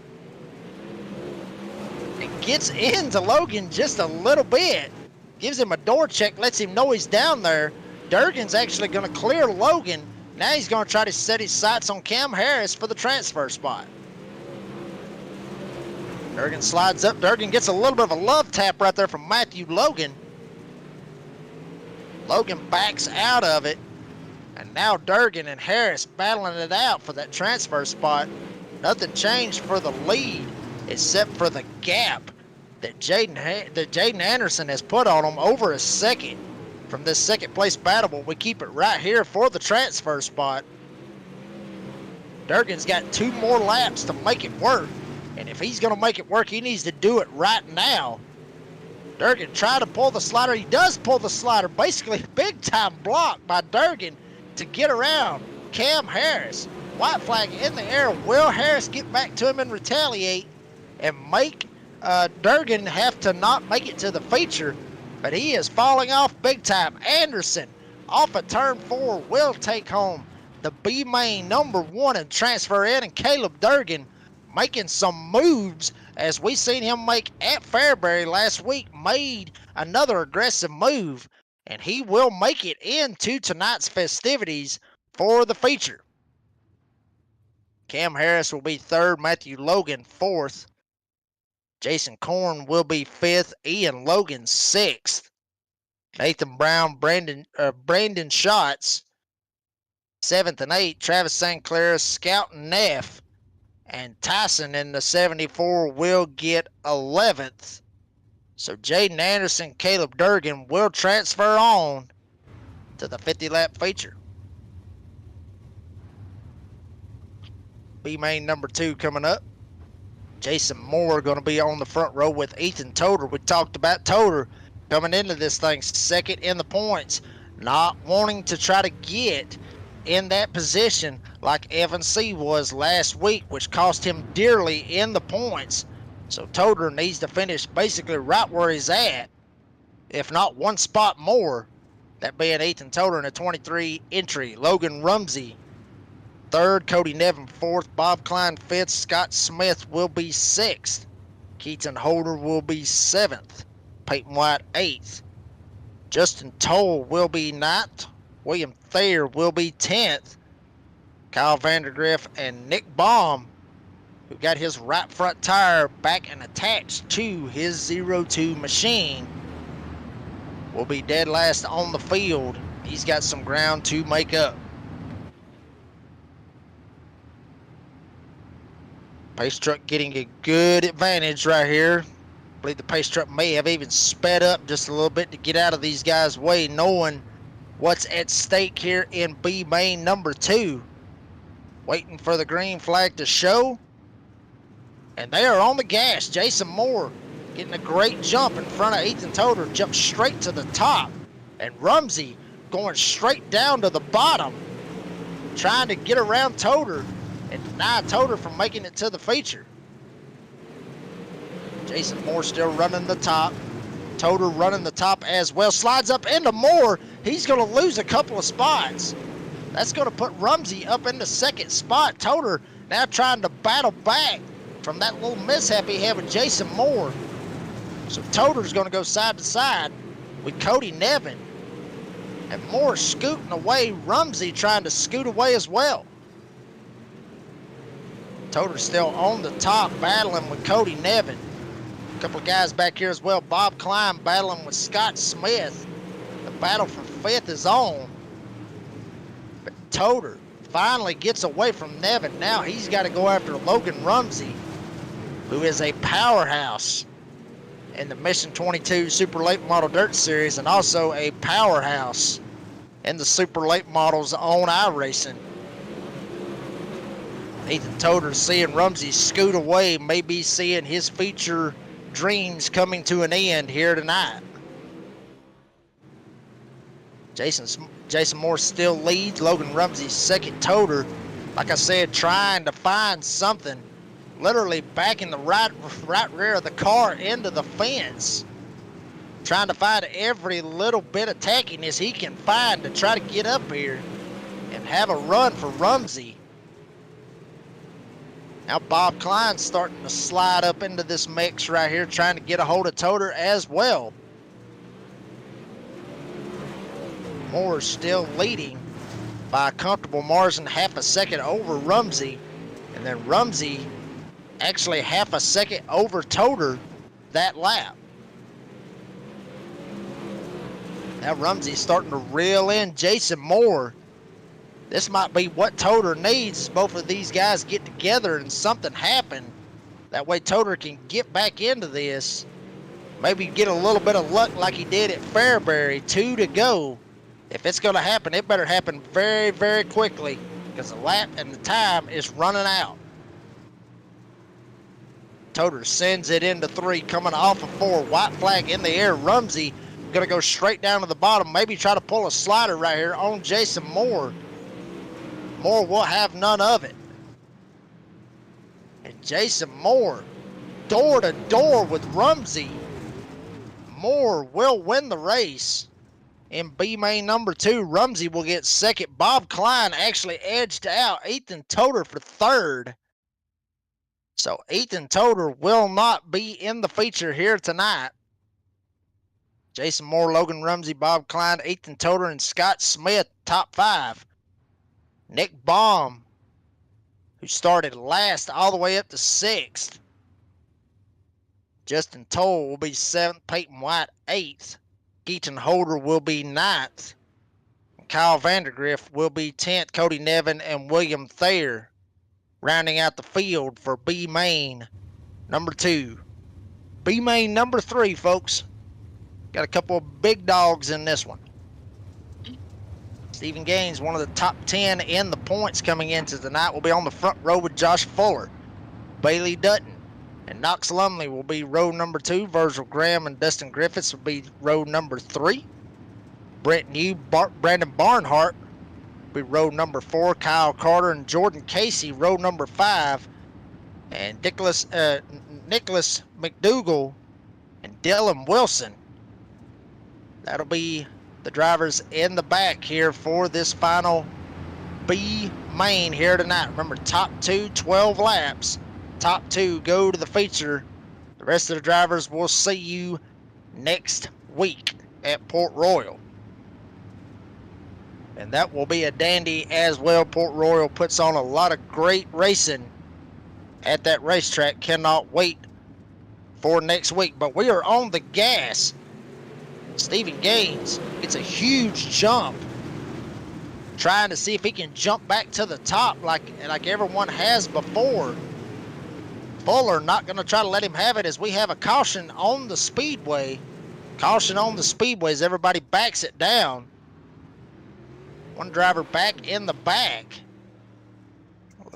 C: It gets into Logan just a little bit. Gives him a door check, lets him know he's down there. Durgan's actually going to clear Logan. Now he's going to try to set his sights on Cam Harris for the transfer spot. Durgan slides up. Durgan gets a little bit of a love tap right there from Matthew Logan. Logan backs out of it. And now Durgan and Harris battling it out for that transfer spot. Nothing changed for the lead except for the gap that Jaden Anderson has put on him over a second from this 2nd place battle. But we keep it right here for the transfer spot. Durgan's got 2 more laps to make it work. And if he's going to make it work, he needs to do it right now. Durgan tried to pull the slider. He does pull the slider. Basically, big time block by Durgan to get around Cam Harris. White flag in the air. Will Harris get back to him and retaliate and make Durgan have to not make it to the feature? But he is falling off big time. Anderson off of turn 4 will take home the B main number 1 and transfer in. And Caleb Durgan making some moves as we seen him make at Fairbury last week, made another aggressive move, and he will make it into tonight's festivities for the feature. Cam Harris will be 3rd, Matthew Logan 4th, Jason Korn will be 5th, Ian Logan 6th, Nathan Brown, Brandon Schatz 7th and 8th, Travis St. Clair, Scout Neff, and Tyson in the 74 will get 11th. So Jaden Anderson, Caleb Durgan will transfer on to the 50-lap feature. B main number 2 coming up. Jason Moore going to be on the front row with Ethan Toder. We talked about Toder coming into this thing 2nd in the points, not wanting to try to get in that position like Evan C. was last week, which cost him dearly in the points. So Toder needs to finish basically right where he's at, if not 1 spot more. That being Ethan Toder in a 23 entry. Logan Rumsey 3rd, Cody Nevin 4th, Bob Klein 5th, Scott Smith will be 6th, Keaton Holder will be 7th, Peyton White 8th, Justin Toll will be 9th, William Thayer will be 10th. Kyle Vandergriff and Nick Baum, who got his right front tire back and attached to his 02 machine, will be dead last on the field. He's got some ground to make up. Pace truck getting a good advantage right here. I believe the pace truck may have even sped up just a little bit to get out of these guys' way, knowing what's at stake here in B main number 2. Waiting for the green flag to show. And they are on the gas. Jason Moore getting a great jump in front of Ethan Toder. Jumped straight to the top. And Rumsey going straight down to the bottom, trying to get around Toder and deny Toder from making it to the feature. Jason Moore still running the top. Toder running the top as well. Slides up into Moore. He's going to lose a couple of spots. That's going to put Rumsey up in the 2nd spot. Toder now trying to battle back from that little mishap he had with Jason Moore. So Toder's going to go side to side with Cody Nevin. And Moore scooting away. Rumsey trying to scoot away as well. Toder's still on the top battling with Cody Nevin. A couple of guys back here as well. Bob Klein battling with Scott Smith. The battle for 5th is on. But Toder finally gets away from Nevin. Now he's got to go after Logan Rumsey, who is a powerhouse in the Mission 22 Super Late Model Dirt Series and also a powerhouse in the Super Late Models on iRacing. Ethan Toder seeing Rumsey scoot away, maybe seeing his feature dreams coming to an end here tonight. Jason Moore still leads. Logan Rumsey's 2nd. Toder, like I said, trying to find something, literally backing the right rear of the car into the fence, trying to find every little bit of tackiness he can find to try to get up here and have a run for Rumsey. Now Bob Klein's starting to slide up into this mix right here, trying to get a hold of Toder as well. Moore still leading by a comfortable margin, half a second over Rumsey. And then Rumsey actually half a second over Toder that lap. Now Rumsey's starting to reel in Jason Moore. This might be what Toder needs. Both of these guys get together and something happen. That way Toder can get back into this. Maybe get a little bit of luck like he did at Fairbury. 2 to go. If it's going to happen, it better happen very, very quickly. because the lap and the time is running out. Toter sends it into 3, coming off of 4. White flag in the air. Rumsey going to go straight down to the bottom, maybe try to pull a slider right here on Jason Moore. Moore will have none of it. And Jason Moore, door to door with Rumsey. Moore will win the race. In B main number 2, Rumsey will get second. Bob Klein actually edged out Ethan Toter for third. So Ethan Toter will not be in the feature here tonight. Jason Moore, Logan Rumsey, Bob Klein, Ethan Toter, and Scott Smith, top 5. Nick Baum, who started last all the way up to 6th. Justin Toll will be 7th. Peyton White, 8th. Keaton Holder will be 9th. Kyle Vandergriff will be 10th. Cody Nevin and William Thayer rounding out the field for B main number 2. B main number 3, folks. Got a couple of big dogs in this one. Stephen Gaines, one of the top 10 in the points coming into tonight, will be on the front row with Josh Fuller. Bailey Dutton and Knox Lumley will be row number 2. Virgil Graham and Dustin Griffiths will be row number 3. Brent New, Brandon Barnhart will be row number 4. Kyle Carter and Jordan Casey, row number 5. And Nicholas McDougal and Dylan Wilson. That'll be the drivers in the back here for this final B main here tonight. Remember, top 2, 12 laps. Top 2 go to the feature. The rest of the drivers will see you next week at Port Royal. And that will be a dandy as well. Port Royal puts on a lot of great racing at that racetrack. Cannot wait for next week. But we are on the gas. Stephen Gaines gets a huge jump, trying to see if he can jump back to the top like everyone has before. Fuller not going to try to let him have it, as we have a caution on the speedway. Caution on the speedway as everybody backs it down. One driver back in the back.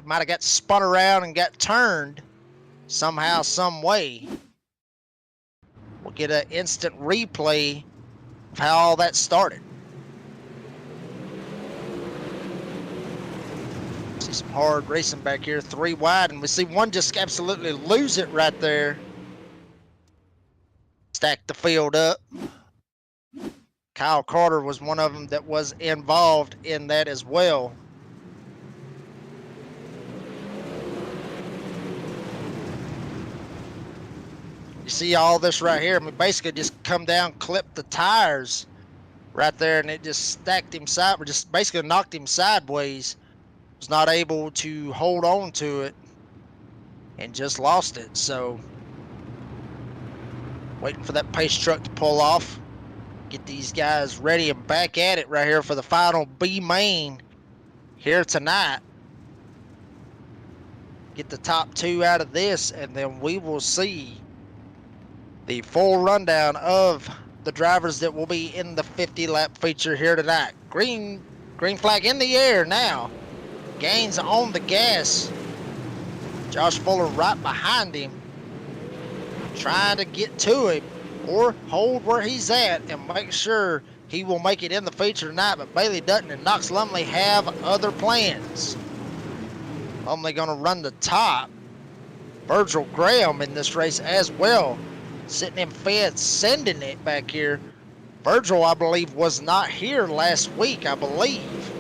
C: Might have got spun around and got turned somehow, some way. We'll get an instant replay of how all that started. See some hard racing back here, 3 wide, and we see one just absolutely lose it right there. Stack the field up. Kyle Carter was one of them that was involved in that as well. You see all this right here. I mean, basically just come down, clip the tires right there, and it just stacked him just basically knocked him sideways. Was not able to hold on to it and just lost it. So waiting for that pace truck to pull off. Get these guys ready and back at it right here for the final B main here tonight. Get the top 2 out of this, and then we will see the full rundown of the drivers that will be in the 50-lap feature here tonight. Green flag in the air now. Gaines on the gas. Josh Fuller right behind him, trying to get to him or hold where he's at and make sure he will make it in the feature tonight. But Bailey Dutton and Knox Lumley have other plans. Lumley going to run the top. Virgil Graham in this race as well, sitting in fifth, sending it back here. Virgil, I believe, was not here last week, I believe.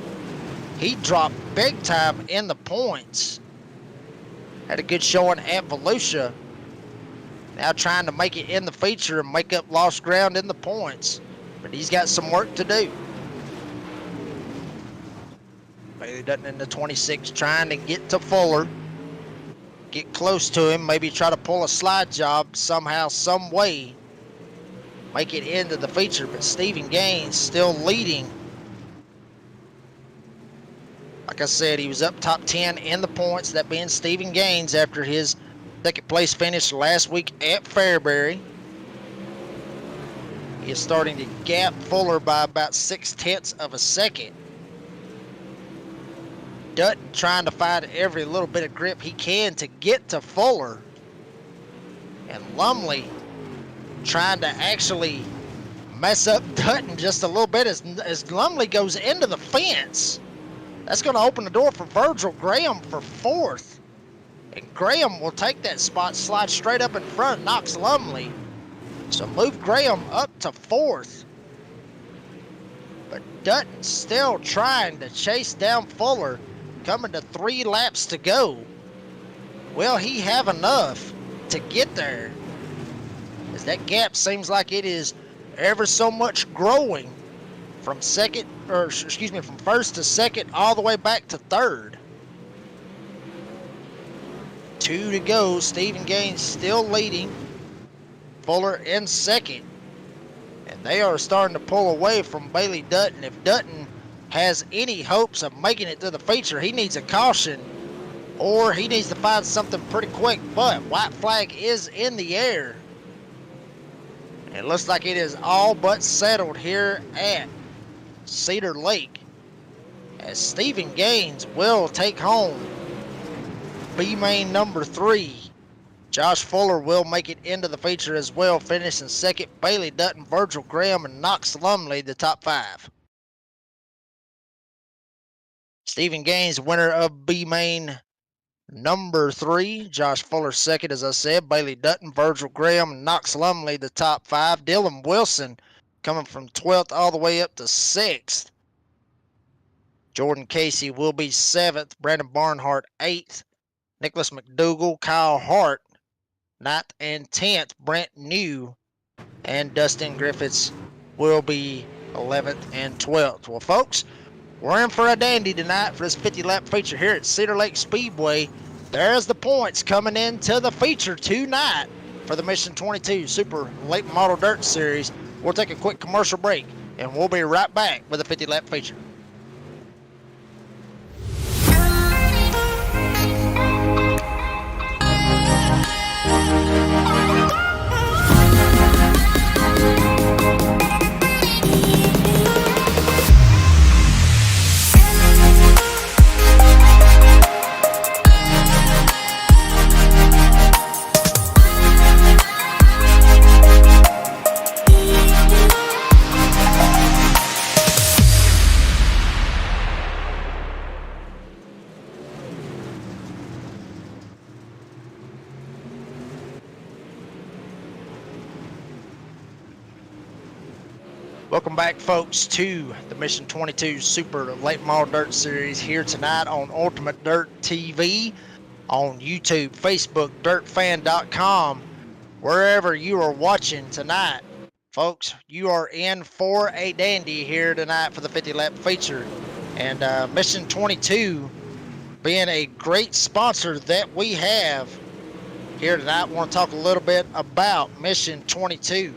C: He dropped big time in the points. Had a good showing at Volusia. Now trying to make it in the feature and make up lost ground in the points. But he's got some work to do. Bailey Dutton in the 26, trying to get to Fuller. Get close to him, maybe try to pull a slide job somehow, some way. Make it into the feature, but Stephen Gaines still leading. Like I said, he was up top 10 in the points, that being Stephen Gaines after his second place finish last week at Fairbury. He is starting to gap Fuller by about 0.6 of a second. Dutton trying to find every little bit of grip he can to get to Fuller. And Lumley trying to actually mess up Dutton just a little bit as Lumley goes into the fence. That's going to open the door for Virgil Graham for fourth. And Graham will take that spot, slide straight up in front, knocks Lumley. So move Graham up to fourth. But Dutton still trying to chase down Fuller, coming to 3 laps to go. Will he have enough to get there? As that gap seems like it is ever so much growing from from first to second all the way back to third. 2 to go. Stephen Gaines still leading. Fuller in second. And they are starting to pull away from Bailey Dutton. If Dutton has any hopes of making it to the feature, he needs a caution or he needs to find something pretty quick. But white flag is in the air. It looks like it is all but settled here at Cedar Lake, as Stephen Gaines will take home B main number 3. Josh Fuller will make it into the feature as well, finishing second. Bailey Dutton, Virgil Graham, and Knox Lumley the top 5. Stephen Gaines, winner of B main number 3. Josh Fuller second, as I said. Bailey Dutton, Virgil Graham, and Knox Lumley the top 5. Dylan Wilson coming from 12th all the way up to 6th. Jordan Casey will be 7th. Brandon Barnhart 8th. Nicholas McDougall, Kyle Hart 9th and 10th. Brent New and Dustin Griffiths will be 11th and 12th. Well, folks, we're in for a dandy tonight for this 50-lap feature here at Cedar Lake Speedway. There's the points coming into the feature tonight for the Mission 22 Super Late Model Dirt Series. We'll take a quick commercial break, and we'll be right back with a 50-lap feature. Welcome back, folks, to the Mission 22 Super Late Model Dirt Series here tonight on Ultimate Dirt TV, on YouTube, Facebook, dirtfan.com, wherever you are watching tonight. Folks, you are in for a dandy here tonight for the 50-lap feature. And Mission 22 being a great sponsor that we have here tonight. I want to talk a little bit about Mission 22.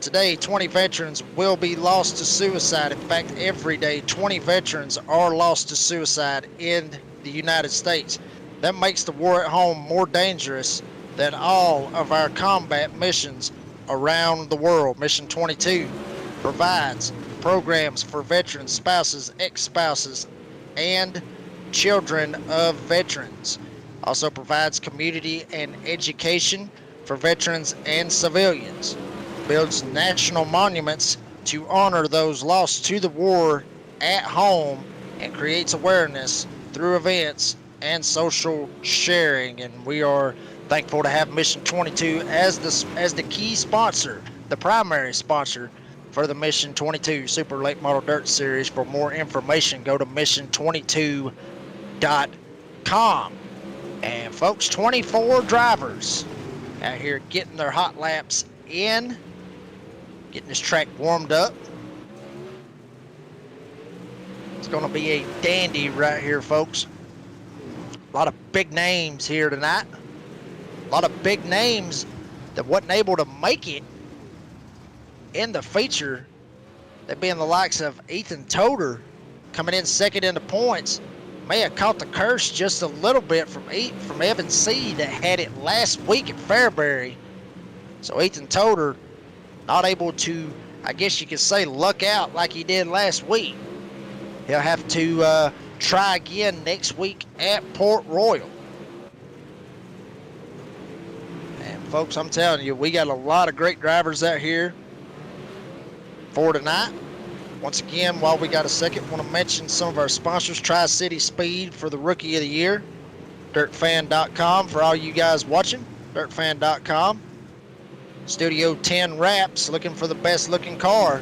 C: Today, 20 veterans will be lost to suicide. In fact, every day, 20 veterans are lost to suicide in the United States. That makes the war at home more dangerous than all of our combat missions around the world. Mission 22 provides programs for veterans, spouses, ex-spouses, and children of veterans. Also provides community and education for veterans and civilians. Builds national monuments to honor those lost to the war at home, and creates awareness through events and social sharing. And we are thankful to have Mission 22 as the key sponsor, the primary sponsor for the Mission 22 Super Late Model Dirt Series. For more information, go to mission22.com. And folks, 24 drivers out here getting their hot laps in, getting this track warmed up. It's going to be a dandy right here, folks. A lot of big names here tonight. A lot of big names that wasn't able to make it in the feature. They being the likes of Ethan Toder coming in second in the points. May have caught the curse just a little bit from Evan C. that had it last week at Fairbury. So Ethan Toder not able to, I guess you could say, luck out like he did last week. He'll have to try again next week at Port Royal. And folks, I'm telling you, we got a lot of great drivers out here for tonight. Once again, while we got a second, want to mention some of our sponsors. Tri-City Speed for the Rookie of the Year. DirtFan.com for all you guys watching. DirtFan.com. Studio 10 Wraps, looking for the best looking car.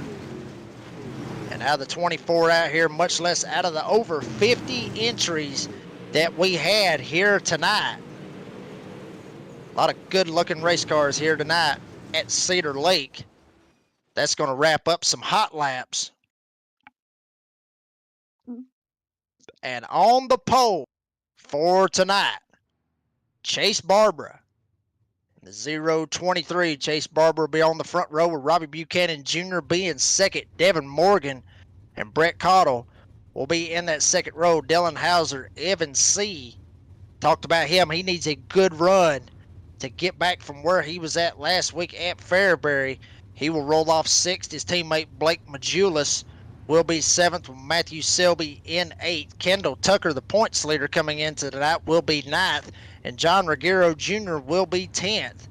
C: And out of the 24 out here, much less out of the over 50 entries that we had here tonight. A lot of good looking race cars here tonight at Cedar Lake. That's going to wrap up some hot laps. And on the pole for tonight, Chase Barbara. The 023, Chase Barber will be on the front row with Robbie Buchanan Jr. being second. Devin Morgan and Brett Cottle will be in that second row. Dylan Hauser, Evan C. Talked about him. He needs a good run to get back from where he was at last week at Fairbury. He will roll off sixth. His teammate Blake Majulis will be seventh, with Matthew Selby in eighth. Kendall Tucker, the points leader coming into tonight, will be ninth. And John Ruggiero Jr. will be 10th.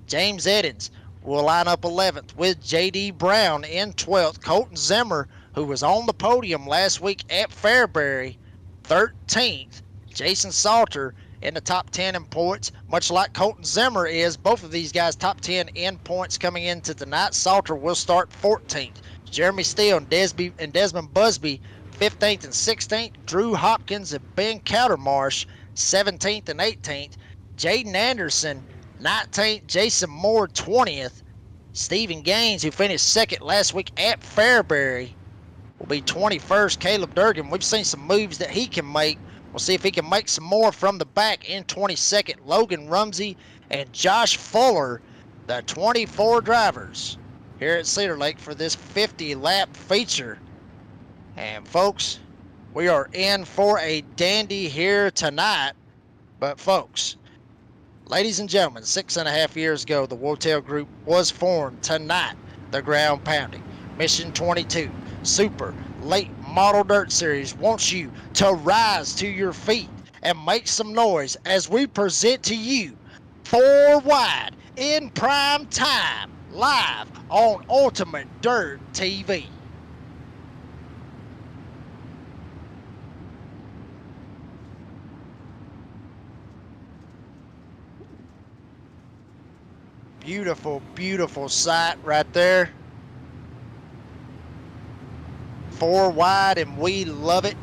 C: James Eddins will line up 11th with J.D. Brown in 12th. Colton Zimmer, who was on the podium last week at Fairbury, 13th. Jason Salter in the top 10 in points, much like Colton Zimmer is. Both of these guys top 10 in points coming into tonight. Salter will start 14th. Jeremy Steele and Desmond Busby, 15th and 16th. Drew Hopkins and Ben Cowdermarsh, 17th and 18th. Jaden Anderson, 19th. Jason Moore, 20th. Stephen Gaines, who finished second last week at Fairbury, will be 21st. Caleb Durgan, we've seen some moves that he can make. We'll see if he can make some more from the back in 22nd. Logan Rumsey and Josh Fuller, the 24 drivers here at Cedar Lake for this 50-lap feature. And folks, we are in for a dandy here tonight. But folks, ladies and gentlemen, 6.5 years ago, the WOTEL Group was formed. Tonight, the ground pounding Mission 22 Super Late Model Dirt Series wants you to rise to your feet and make some noise as we present to you 4 Wide in prime time, live on Ultimate Dirt TV. Beautiful, beautiful sight right there. 4 wide, and we love it.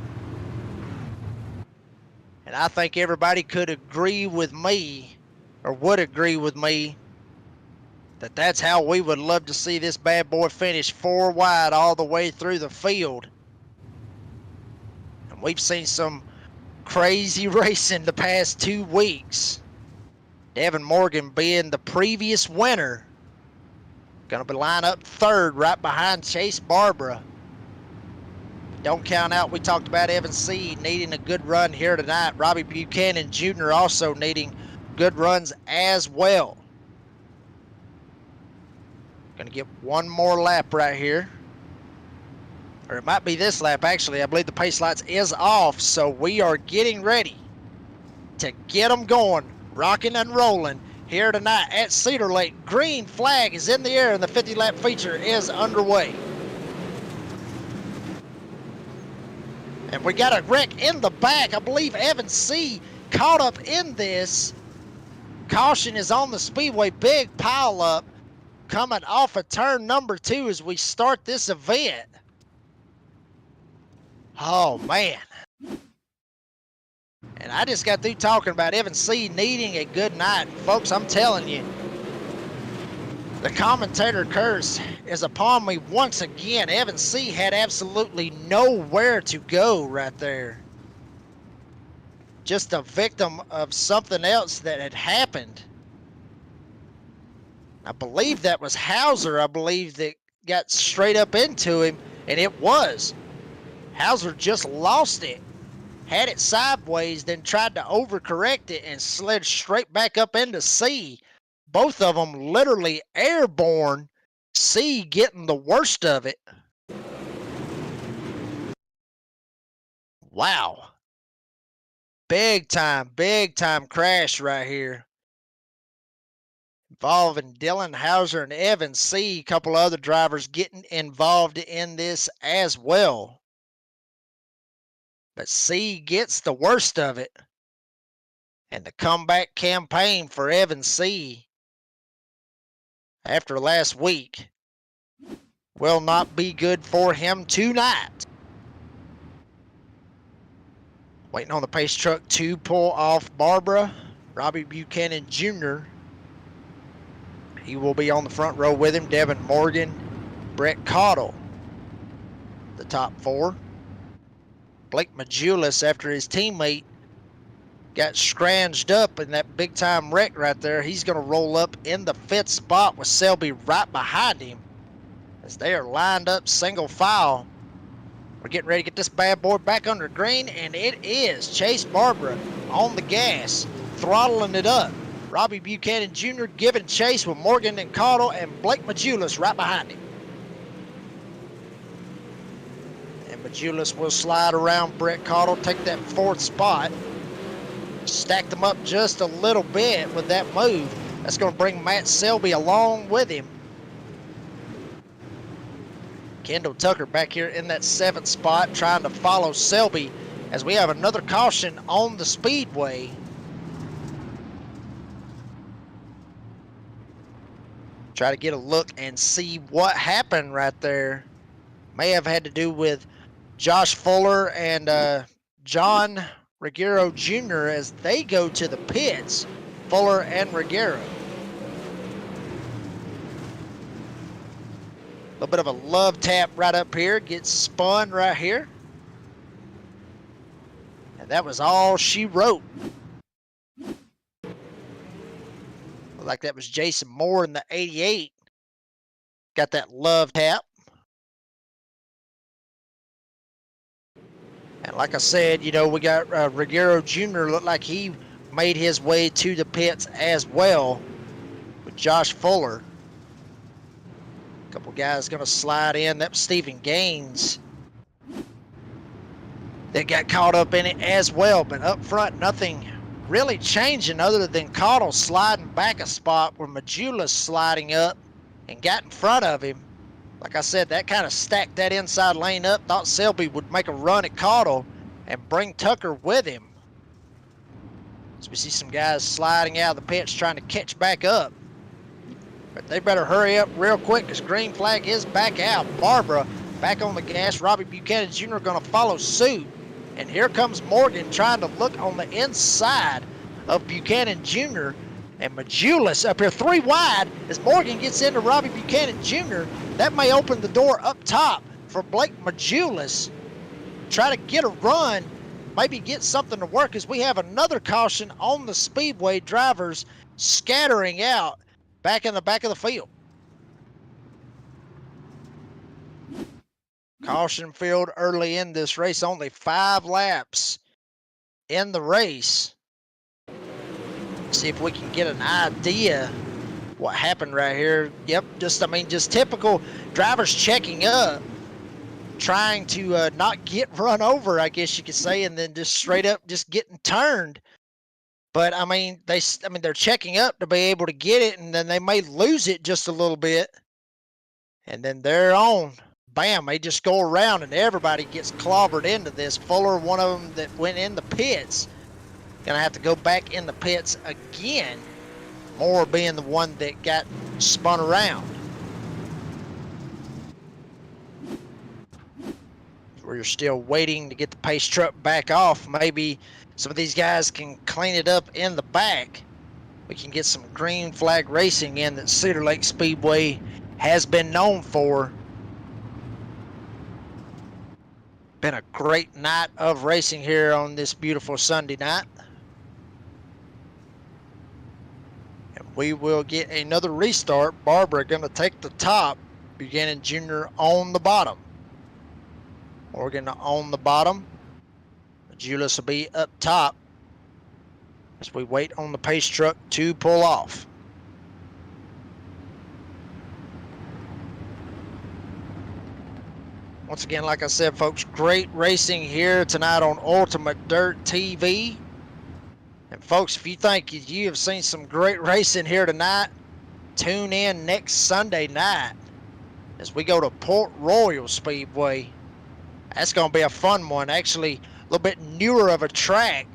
C: And I think everybody could agree with me, or would agree with me, that that's how we would love to see this bad boy finish 4 wide all the way through the field. And we've seen some crazy racing the past 2 weeks. Devin Morgan being the previous winner. Going to be line up third right behind Chase Barbara. Don't count out, we talked about Evan C. needing a good run here tonight. Robbie Buchanan Jr. also needing good runs as well. Going to get one more lap right here. Or it might be this lap, actually. I believe the pace lights is off, so we are getting ready to get them going. Rocking and rolling here tonight at Cedar Lake. Green flag is in the air and the 50-lap feature is underway. And we got a wreck in the back. I believe Evan C. caught up in this. Caution is on the Speedway. Big pile up coming off of turn number 2 as we start this event. Oh, man. And I just got through talking about Evan C. needing a good night. Folks, I'm telling you, the commentator curse is upon me once again. Evan C. had absolutely nowhere to go right there. Just a victim of something else that had happened. I believe that was Hauser, I believe, that got straight up into him, and it was. Hauser just lost it. Had it sideways, then tried to overcorrect it and slid straight back up into C. Both of them literally airborne. C getting the worst of it. Wow. big time crash right here, involving Dylan Hauser and Evan C. A couple other drivers getting involved in this as well. But C gets the worst of it. And the comeback campaign for Evan C. after last week will not be good for him tonight. Waiting on the pace truck to pull off Barbara. Robbie Buchanan Jr. He will be on the front row with him. Devin Morgan, Brett Cottle, the top four. Blake Majulis, after his teammate got scrounged up in that big time wreck right there, he's going to roll up in the fifth spot with Selby right behind him as they are lined up single file. We're getting ready to get this bad boy back under green, and it is Chase Barbara on the gas, throttling it up. Robbie Buchanan Jr. giving chase with Morgan and Cottle and Blake Majulis right behind him. And Majulis will slide around Brett Cottle, take that fourth spot. Stack them up just a little bit with that move. That's going to bring Matt Selby along with him. Kendall Tucker back here in that seventh spot trying to follow Selby as we have another caution on the Speedway. Try to get a look and see what happened right there. May have had to do with Josh Fuller and John Ruggiero Jr. as they go to the pits. Fuller and Ruggiero. A little bit of a love tap right up here. Gets spun right here. And that was all she wrote. Looked like that was Jason Moore in the 88. Got that love tap. And like I said, you know, we got Ruggiero Jr. looked like he made his way to the pits as well with Josh Fuller. A couple guys going to slide in. That was Stephen Gaines that got caught up in it as well. But up front, nothing really changing other than Cottle sliding back a spot where Majulis sliding up and got in front of him. Like I said, that kind of stacked that inside lane up. Thought Selby would make a run at Cottle and bring Tucker with him. So we see some guys sliding out of the pits trying to catch back up. But they better hurry up real quick because green flag is back out. Barbara back on the gas. Robbie Buchanan Jr. going to follow suit. And here comes Morgan trying to look on the inside of Buchanan Jr. And Majulis up here 3 wide as Morgan gets into Robbie Buchanan Jr. That may open the door up top for Blake Majulis. Try to get a run, maybe get something to work as we have another caution on the Speedway. Drivers scattering out back in the back of the field. Caution field early in this race, only 5 laps in the race. See if we can get an idea what happened right here. Yep, just typical drivers checking up, trying to not get run over, I guess you could say, and then just straight up just getting turned. But I mean, they're checking up to be able to get it, and then they may lose it just a little bit, and then they're on. Bam! They just go around, and everybody gets clobbered into this. Fuller, one of them that went in the pits, gonna have to go back in the pits again. Moore being the one that got spun around. We're still waiting to get the pace truck back off. Maybe some of these guys can clean it up in the back. We can get some green flag racing in that Cedar Lake Speedway has been known for. Been a great night of racing here on this beautiful Sunday night. And we will get another restart. Barbara going to take the top, Buchanan Jr. on the bottom. Morgan on the bottom. Julius will be up top as we wait on the pace truck to pull off. Once again, like I said, folks, great racing here tonight on Ultimate Dirt TV. And folks, if you think you have seen some great racing here tonight, tune in next Sunday night as we go to Port Royal Speedway. That's going to be a fun one. Actually, a little bit newer of a track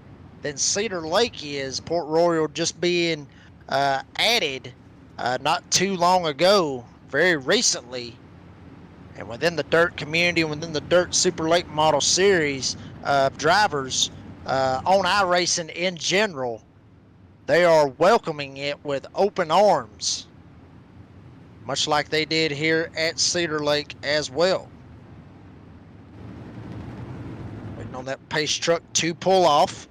C: than Cedar Lake is. Port Royal just being added not too long ago, very recently. And within the dirt community, within the dirt super late model series of drivers on iRacing in general, they are welcoming it with open arms, much like they did here at Cedar Lake as well. Waiting on that pace truck to pull off.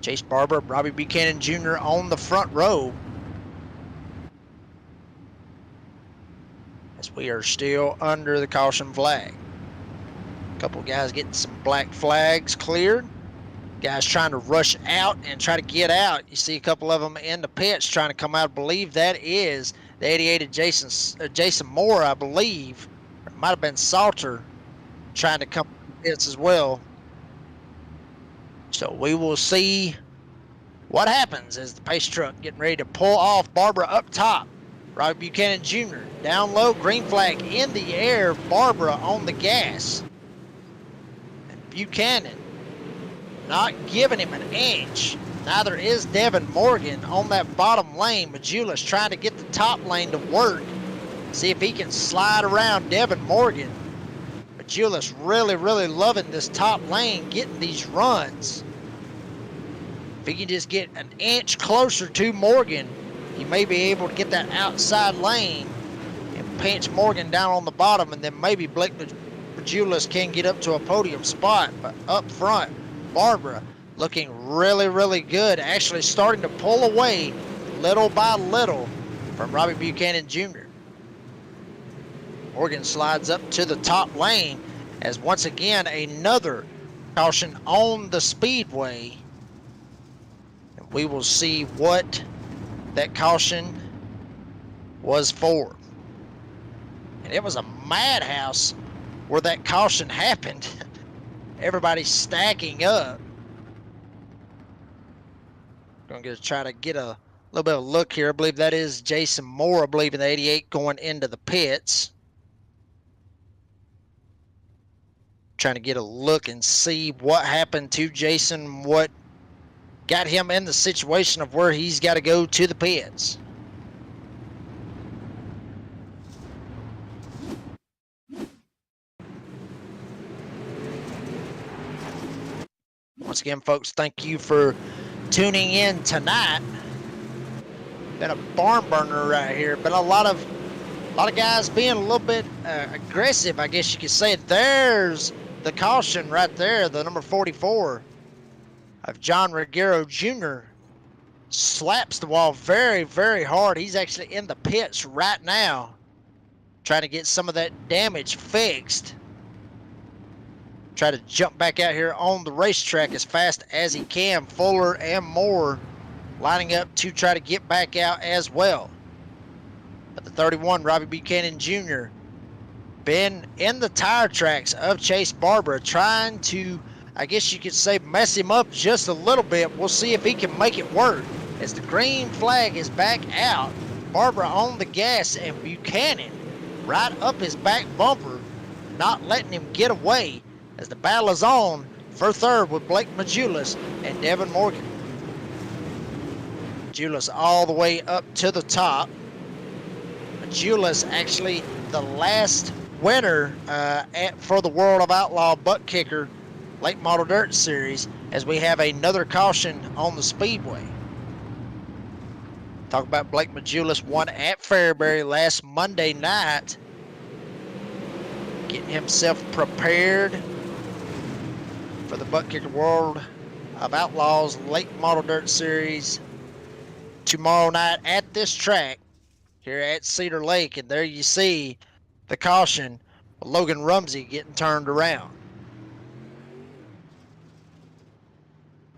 C: Chase Barber, Robbie Buchanan Jr. on the front row, as we are still under the caution flag. A couple of guys getting some black flags cleared. Guys trying to rush out and try to get out. You see a couple of them in the pits trying to come out. I believe that is the 88 of Jason Moore, I believe. Or it might have been Salter trying to come to the pits as well. So we will see what happens as the pace truck getting ready to pull off. Barbara up top. Robbie Buchanan Jr. down low, green flag in the air. Barbara on the gas. And Buchanan not giving him an inch. Neither is Devin Morgan on that bottom lane. Majula's trying to get the top lane to work. See if he can slide around Devin Morgan. Majula's really, really loving this top lane, getting these runs. If he can just get an inch closer to Morgan, he may be able to get that outside lane and pinch Morgan down on the bottom, and then maybe Blake Majulis can get up to a podium spot. But up front, Barbara looking really, really good, actually starting to pull away little by little from Robbie Buchanan Jr. Morgan slides up to the top lane as once again another caution on the speedway. And we will see what that caution was for. And it was a madhouse where that caution happened. Everybody's stacking up. Gonna try to get a little bit of a look here. I believe that is Jason Moore, I believe, in the 88 going into the pits. Trying to get a look and see what happened to Jason, what got him in the situation of where he's got to go to the pits. Once again, folks, thank you for tuning in tonight. Been a barn burner right here, but a lot of guys being a little bit aggressive, I guess you could say. There's the caution right there, the number 44 of John Reguero Jr. slaps the wall very, very hard. He's actually in the pits right now, trying to get some of that damage fixed. Try to jump back out here on the racetrack as fast as he can. Fuller and Moore lining up to try to get back out as well. But the 31, Robbie Buchanan Jr., been in the tire tracks of Chase Barber, trying to, I guess you could say, mess him up just a little bit. We'll see if he can make it work. As the green flag is back out, Barber on the gas, and Buchanan right up his back bumper, not letting him get away as the battle is on for third with Blake Majulis and Devin Morgan. Majulis all the way up to the top. Majulis actually the last winner for the World of Outlaw Butt Kicker Late Model Dirt Series, as we have another caution on the speedway. Talk about Blake Majulis won at Fairbury last Monday night, getting himself prepared for the Butt Kicker World of Outlaws Late Model Dirt Series tomorrow night at this track here at Cedar Lake. And there you see the caution with Logan Rumsey getting turned around.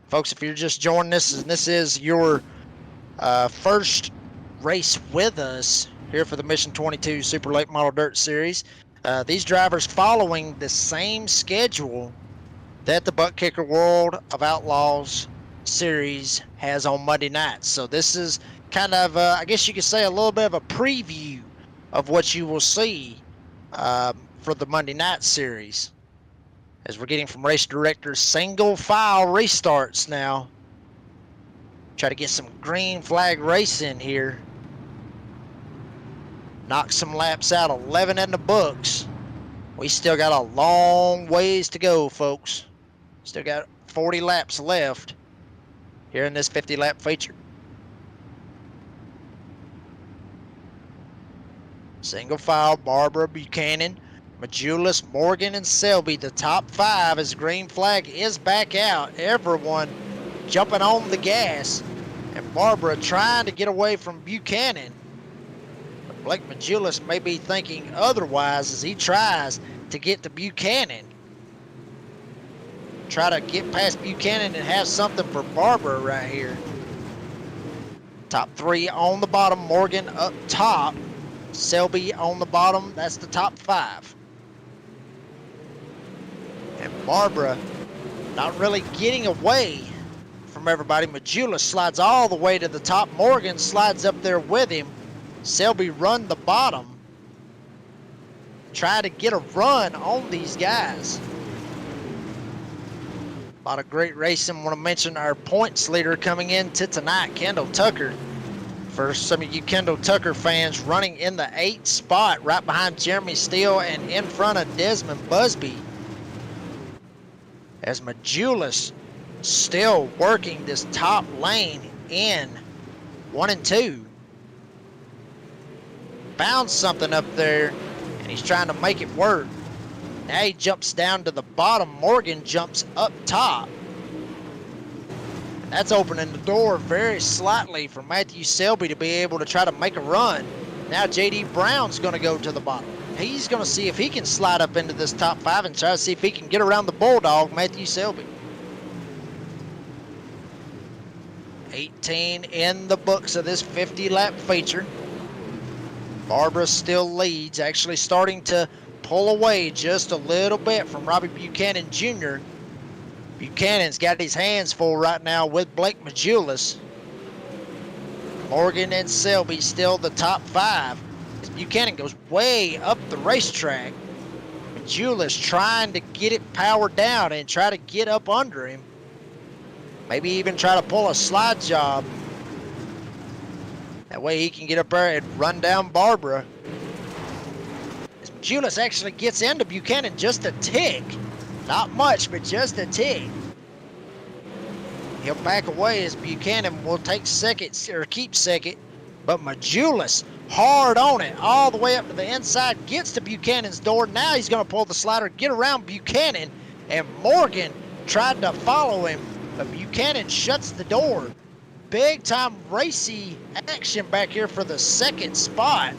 C: Folks, if you're just joining us and this is your first race with us here for the Mission 22 Super Late Model Dirt Series, these drivers following the same schedule that the Butt Kicker World of Outlaws Series has on Monday nights. So this is kind of, I guess you could say, a little bit of a preview of what you will see for the Monday Night Series. As we're getting from race directors single file restarts now. Try to get some green flag racing here. Knock some laps out, 11 in the books. We still got a long ways to go, folks. Still got 40 laps left here in this 50 lap feature. Single file, Barbara, Buchanan, Majulis, Morgan, and Selby, the top 5 as green flag is back out. Everyone jumping on the gas, and Barbara trying to get away from Buchanan. But Blake Majulis may be thinking otherwise as he tries to get to Buchanan. Try to get past Buchanan and have something for Barbara right here. Top 3 on the bottom, Morgan up top. Selby on the bottom, that's the top 5. And Barbara not really getting away from everybody. Majulis slides all the way to the top. Morgan slides up there with him. Selby run the bottom. Try to get a run on these guys. A lot of great racing. Want to mention our points leader coming into tonight, Kendall Tucker. For some of you Kendall Tucker fans, running in the 8th spot right behind Jeremy Steele and in front of Desmond Busby. As Majulis still working this top lane in 1 and 2. Found something up there and he's trying to make it work. Now he jumps down to the bottom. Morgan jumps up top. That's opening the door very slightly for Matthew Selby to be able to try to make a run. Now J.D. Brown's going to go to the bottom. He's going to see if he can slide up into this top 5 and try to see if he can get around the Bulldog, Matthew Selby. 18 in the books of this 50-lap feature. Barbara still leads, actually starting to pull away just a little bit from Robbie Buchanan Jr. Buchanan's got his hands full right now with Blake Majulis. Morgan and Selby still the top 5. As Buchanan goes way up the racetrack. Majulis trying to get it powered down and try to get up under him. Maybe even try to pull a slide job. That way he can get up there and run down Barbara. As Majulis actually gets into Buchanan just a tick. Not much, but just a tick. He'll back away as Buchanan will take second, or keep second. But Majulis hard on it, all the way up to the inside, gets to Buchanan's door. Now he's going to pull the slider, get around Buchanan, and Morgan tried to follow him, but Buchanan shuts the door. Big time racy action back here for the second spot.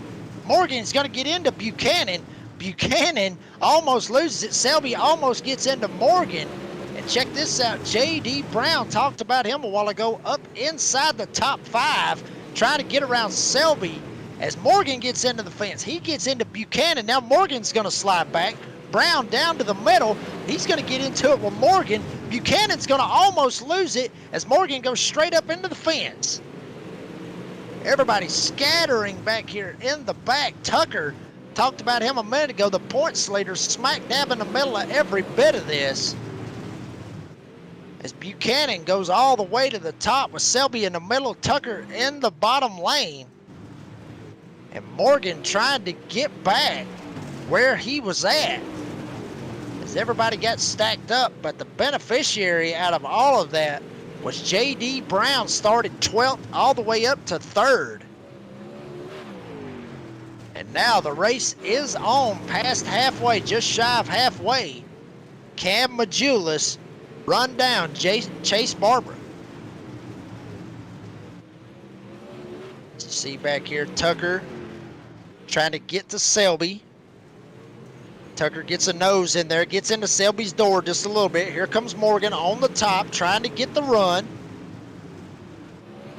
C: Morgan's going to get into Buchanan. Buchanan almost loses it. Selby almost gets into Morgan. And check this out. J.D. Brown, talked about him a while ago, up inside the top 5, trying to get around Selby. As Morgan gets into the fence, he gets into Buchanan. Now Morgan's going to slide back. Brown down to the middle. He's going to get into it with Morgan. Buchanan's going to almost lose it as Morgan goes straight up into the fence. Everybody's scattering back here in the back. Tucker, talked about him a minute ago, the points leader, smack dab in the middle of every bit of this. As Buchanan goes all the way to the top with Selby in the middle, Tucker in the bottom lane. And Morgan trying to get back where he was at. As everybody got stacked up, but the beneficiary out of all of that was J.D. Brown, started 12th all the way up to 3rd. And now the race is on past halfway, just shy of halfway. Cam Majulis run down Chase Barbara. As you see back here, Tucker trying to get to Selby. Tucker gets a nose in there, gets into Selby's door just a little bit. Here comes Morgan on the top, trying to get the run.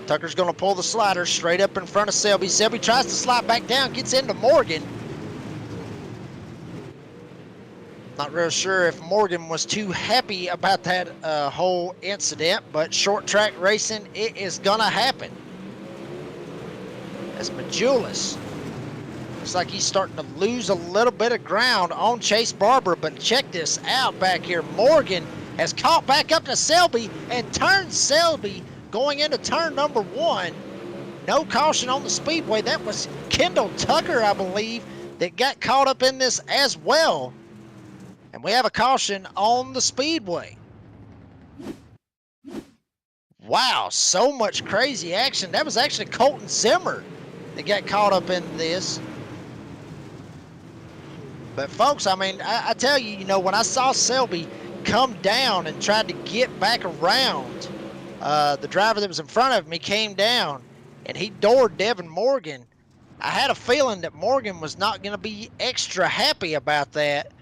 C: Tucker's going to pull the slider straight up in front of Selby. Selby tries to slide back down, gets into Morgan. Not real sure if Morgan was too happy about that whole incident, but short track racing, it is gonna happen. As Majulis looks like he's starting to lose a little bit of ground on Chase Barber, but check this out back here. Morgan has caught back up to Selby and turned Selby going into turn number 1. No caution on the Speedway. That was Kendall Tucker, I believe, that got caught up in this as well. And we have a caution on the Speedway. Wow, so much crazy action. That was actually Colton Zimmer that got caught up in this. But folks, I mean, I tell you, you know, when I saw Selby come down and tried to get back around, the driver that was in front of me came down and he doored Devin Morgan. I had a feeling that Morgan was not going to be extra happy about that.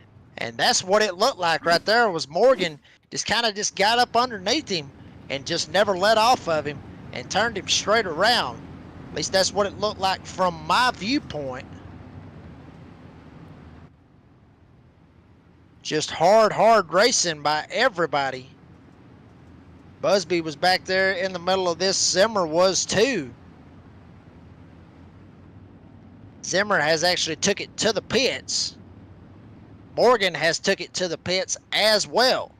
C: And that's what it looked like right there, was Morgan just kind of just got up underneath him and just never let off of him and turned him straight around. At least that's what it looked like from my viewpoint. Just hard racing by everybody. Busby was back there in the middle of this. Zimmer was too. Zimmer has actually took it to the pits. Morgan has took it to the pits as well.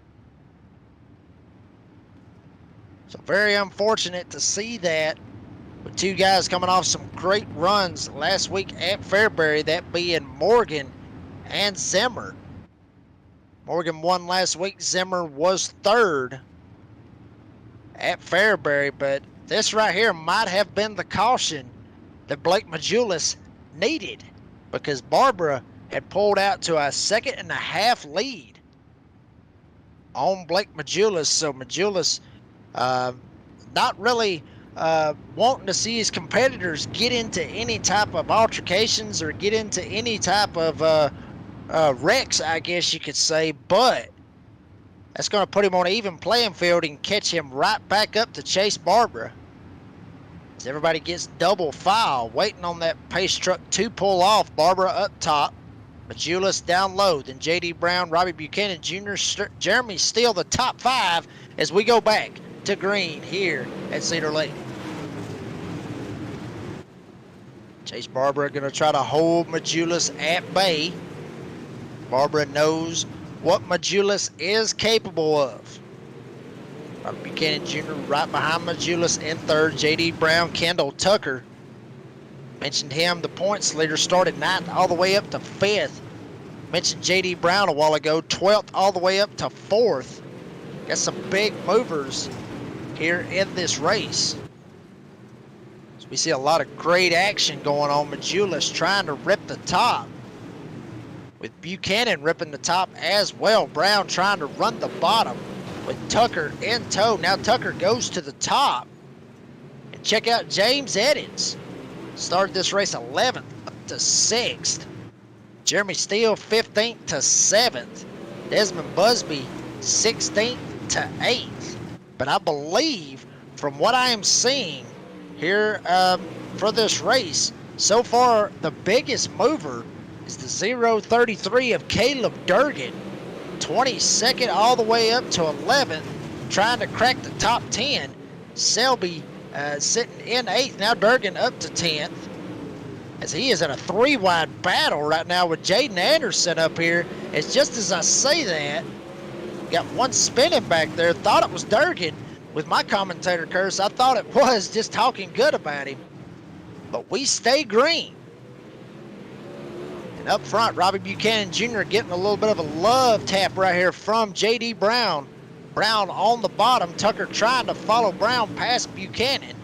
C: So very unfortunate to see that, with two guys coming off some great runs last week at Fairbury, that being Morgan and Zimmer. Morgan won last week. Zimmer was third at Fairbury, but this right here might have been the caution that Blake Majulis needed, because Barbara had pulled out to a 2.5-second lead on Blake Majulis. So Majulis not really wanting to see his competitors get into any type of altercations or get into any type of wrecks, I guess you could say, but that's going to put him on an even playing field and catch him right back up to Chase Barbara. As everybody gets double file, waiting on that pace truck to pull off. Barbara up top, Majulis down low, then J.D. Brown, Robbie Buchanan Jr., Jeremy Steele, the top 5 as we go back to green here at Cedar Lake. Chase Barbara going to try to hold Majulis at bay. Barbara knows what Majulis is capable of. Robbie Buchanan Jr. right behind Majulis in third. J.D. Brown, Kendall Tucker. Mentioned him, the points leader, started 9th all the way up to 5th. Mentioned J.D. Brown a while ago, 12th all the way up to 4th. Got some big movers here in this race. So we see a lot of great action going on. Majulis trying to rip the top, with Buchanan ripping the top as well. Brown trying to run the bottom with Tucker in tow. Now Tucker goes to the top. And check out James Eddins. Started this race 11th up to 6th. Jeremy Steele 15th to 7th. Desmond Busby 16th to 8th. But I believe, from what I am seeing here for this race, so far the biggest mover is the 033 of Caleb Durgan. 22nd all the way up to 11th, trying to crack the top 10. Selby sitting in 8th. Now Durgan up to 10th, as he is in a 3-wide battle right now with Jaden Anderson up here. It's just as I say that, got one spinning back there. Thought it was Durgan with my commentator curse. I thought it was, just talking good about him. But we stay green. And up front, Robbie Buchanan Jr. getting a little bit of a love tap right here from J.D. Brown. Brown on the bottom. Tucker trying to follow Brown past Buchanan.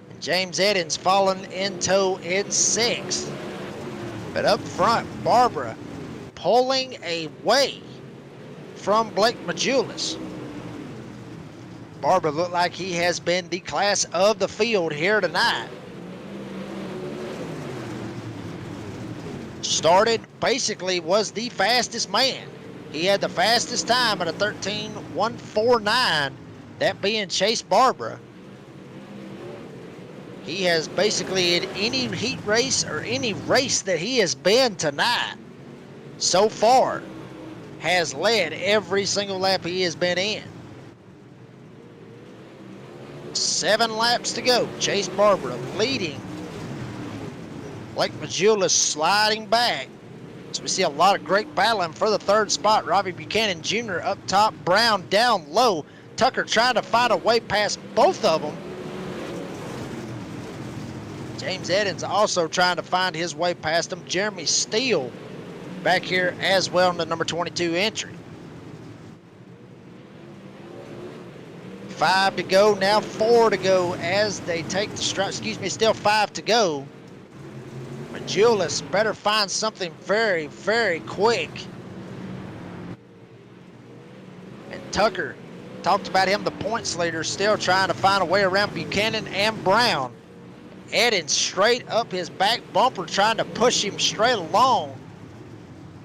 C: And James Eddins falling in tow in 6th. But up front, Barbara pulling away from Blake Majulis. Barbara looked like he has been the class of the field here tonight. Started, basically was the fastest man. He had the fastest time at a 13:149, that being Chase Barbara. He has basically, in any heat race or any race that he has been tonight, so far has led every single lap he has been in. 7 laps to go. Chase Barbara leading. Blake Majulis sliding back. So we see a lot of great battling for the 3rd spot. Robbie Buchanan Jr. up top, Brown down low. Tucker trying to find a way past both of them. James Eddins also trying to find his way past them. Jeremy Steele back here as well in the number 22 entry. 5 to go, now 4 to go as they take the stride. Excuse me, still 5 to go. Majulis better find something very, very quick. And Tucker, talked about him, the points leader, still trying to find a way around Buchanan and Brown. Eddins straight up his back bumper, trying to push him straight along.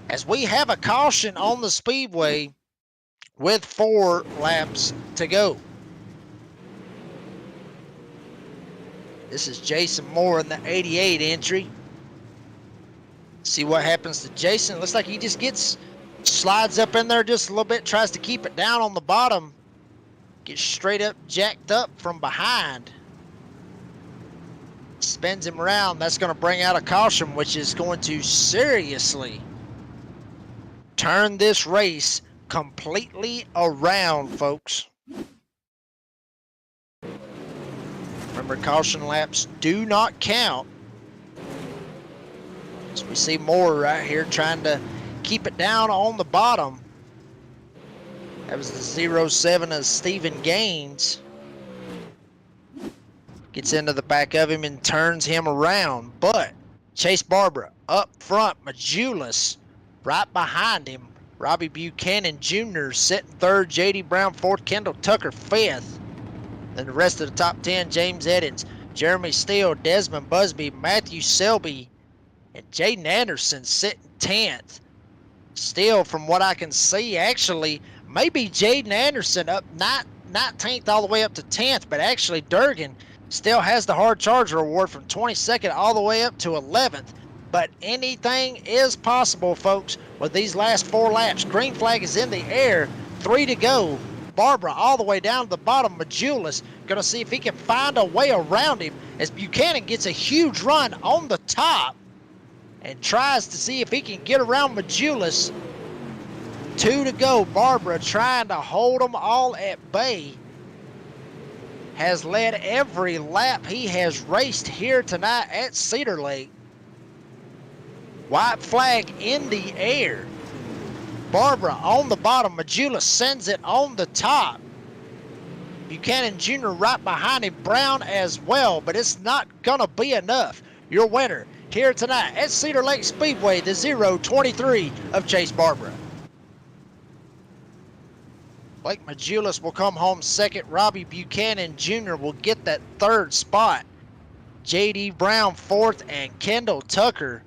C: As we have a caution on the Speedway with 4 laps to go. This is Jason Moore in the 88 entry. See what happens to Jason. Looks like he just slides up in there just a little bit, tries to keep it down on the bottom. Gets straight up, jacked up from behind. Spins him around. That's going to bring out a caution, which is going to seriously turn this race completely around, folks. Remember, caution laps do not count. So we see Moore right here trying to keep it down on the bottom. That was the 07 of Stephen Gaines. Gets into the back of him and turns him around. But Chase Barbara up front, Majulis right behind him. Robbie Buchanan Jr. sitting 3rd, J.D. Brown 4th, Kendall Tucker 5th. Then the rest of the top 10, James Eddins, Jeremy Steele, Desmond Busby, Matthew Selby, and Jaden Anderson sitting 10th. Still, from what I can see, actually, maybe Jaden Anderson up 19th all the way up to 10th, but actually Durgan still has the hard charger award from 22nd all the way up to 11th. But anything is possible, folks, with these last 4 laps. Green flag is in the air, 3 to go. Barbara all the way down to the bottom. Majulis going to see if he can find a way around him as Buchanan gets a huge run on the top and tries to see if he can get around Majulis. 2 to go. Barbara trying to hold them all at bay. Has led every lap he has raced here tonight at Cedar Lake. White flag in the air. Barbara on the bottom. Majulis sends it on the top. Buchanan Jr. right behind him. Brown as well, but it's not going to be enough. Your winner here tonight at Cedar Lake Speedway, the 023 of Chase Barbara. Blake Majulis will come home 2nd. Robbie Buchanan Jr. will get that 3rd spot. J.D. Brown 4th, and Kendall Tucker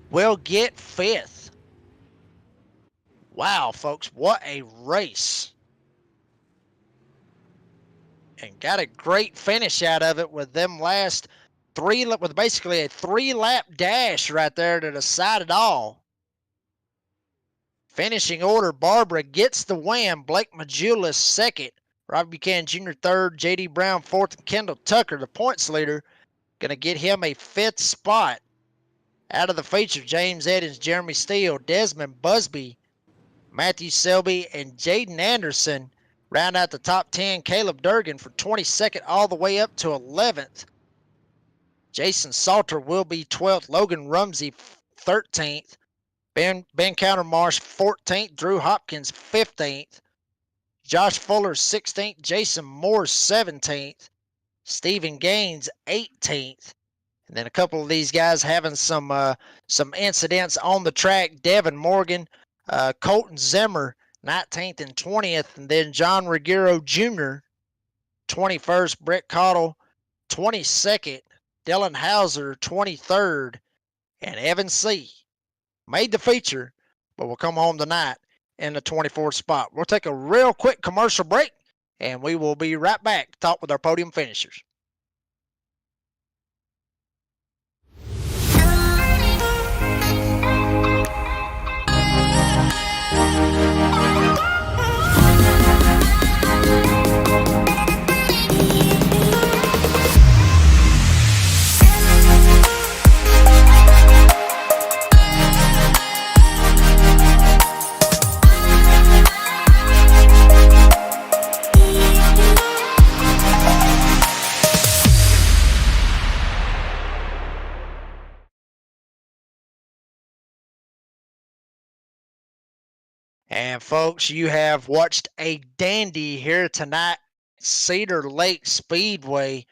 C: will get 5th. Wow, folks, what a race. And got a great finish out of it with them last 3, with basically a 3-lap dash right there to decide it all. Finishing order, Barbara gets the win. Blake Majulis 2nd. Robbie Buchanan Jr. 3rd. J.D. Brown 4th. And Kendall Tucker, the points leader, going to get him a 5th spot. Out of the feature, James Eddins, Jeremy Steele, Desmond Busby, Matthew Selby, and Jaden Anderson round out the top 10. Caleb Durgan from 22nd all the way up to 11th. Jason Salter will be 12th. Logan Rumsey 13th. Ben Countermarsh 14th. Drew Hopkins 15th. Josh Fuller 16th. Jason Moore 17th. Stephen Gaines 18th. And then a couple of these guys having some incidents on the track. Devin Morgan, Colton Zimmer 19th and 20th. And then John Ruggiero Jr. 21st. Brett Cottle 22nd. Dylan Hauser 23rd. And Evan C. made the feature, but will come home tonight in the 24th spot. We'll take a real quick commercial break, and we will be right back to talk with our podium finishers. And folks, you have watched a dandy here tonight. Cedar Lake Speedway.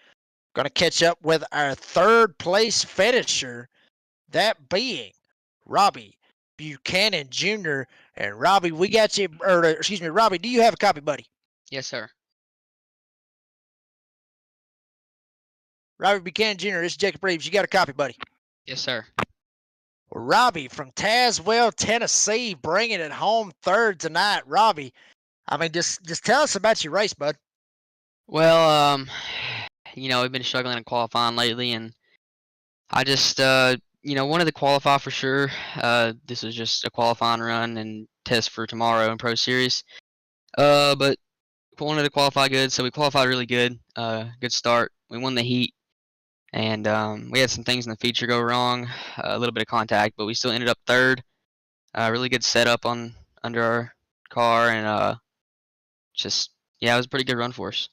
C: Going to catch up with our third place finisher, that being Robbie Buchanan Jr. And Robbie, we got you, or excuse me, Robbie, do you have a copy, buddy?
D: Yes, sir.
C: Robbie Buchanan Jr., this is Jacob Reeves. You got a copy, buddy?
D: Yes, sir.
C: Robbie from Tazewell, Tennessee, bringing it home third tonight. Robbie, I mean, just tell us about your race, bud.
D: Well, we've been struggling in qualifying lately, and I just, wanted to qualify for sure. This was just a qualifying run and test for tomorrow in Pro Series. But wanted to qualify good, so we qualified really good. Good start. We won the heat, and we had some things in the feature go wrong, a little bit of contact, but we still ended up third. Really good setup under our car, and it was a pretty good run for us.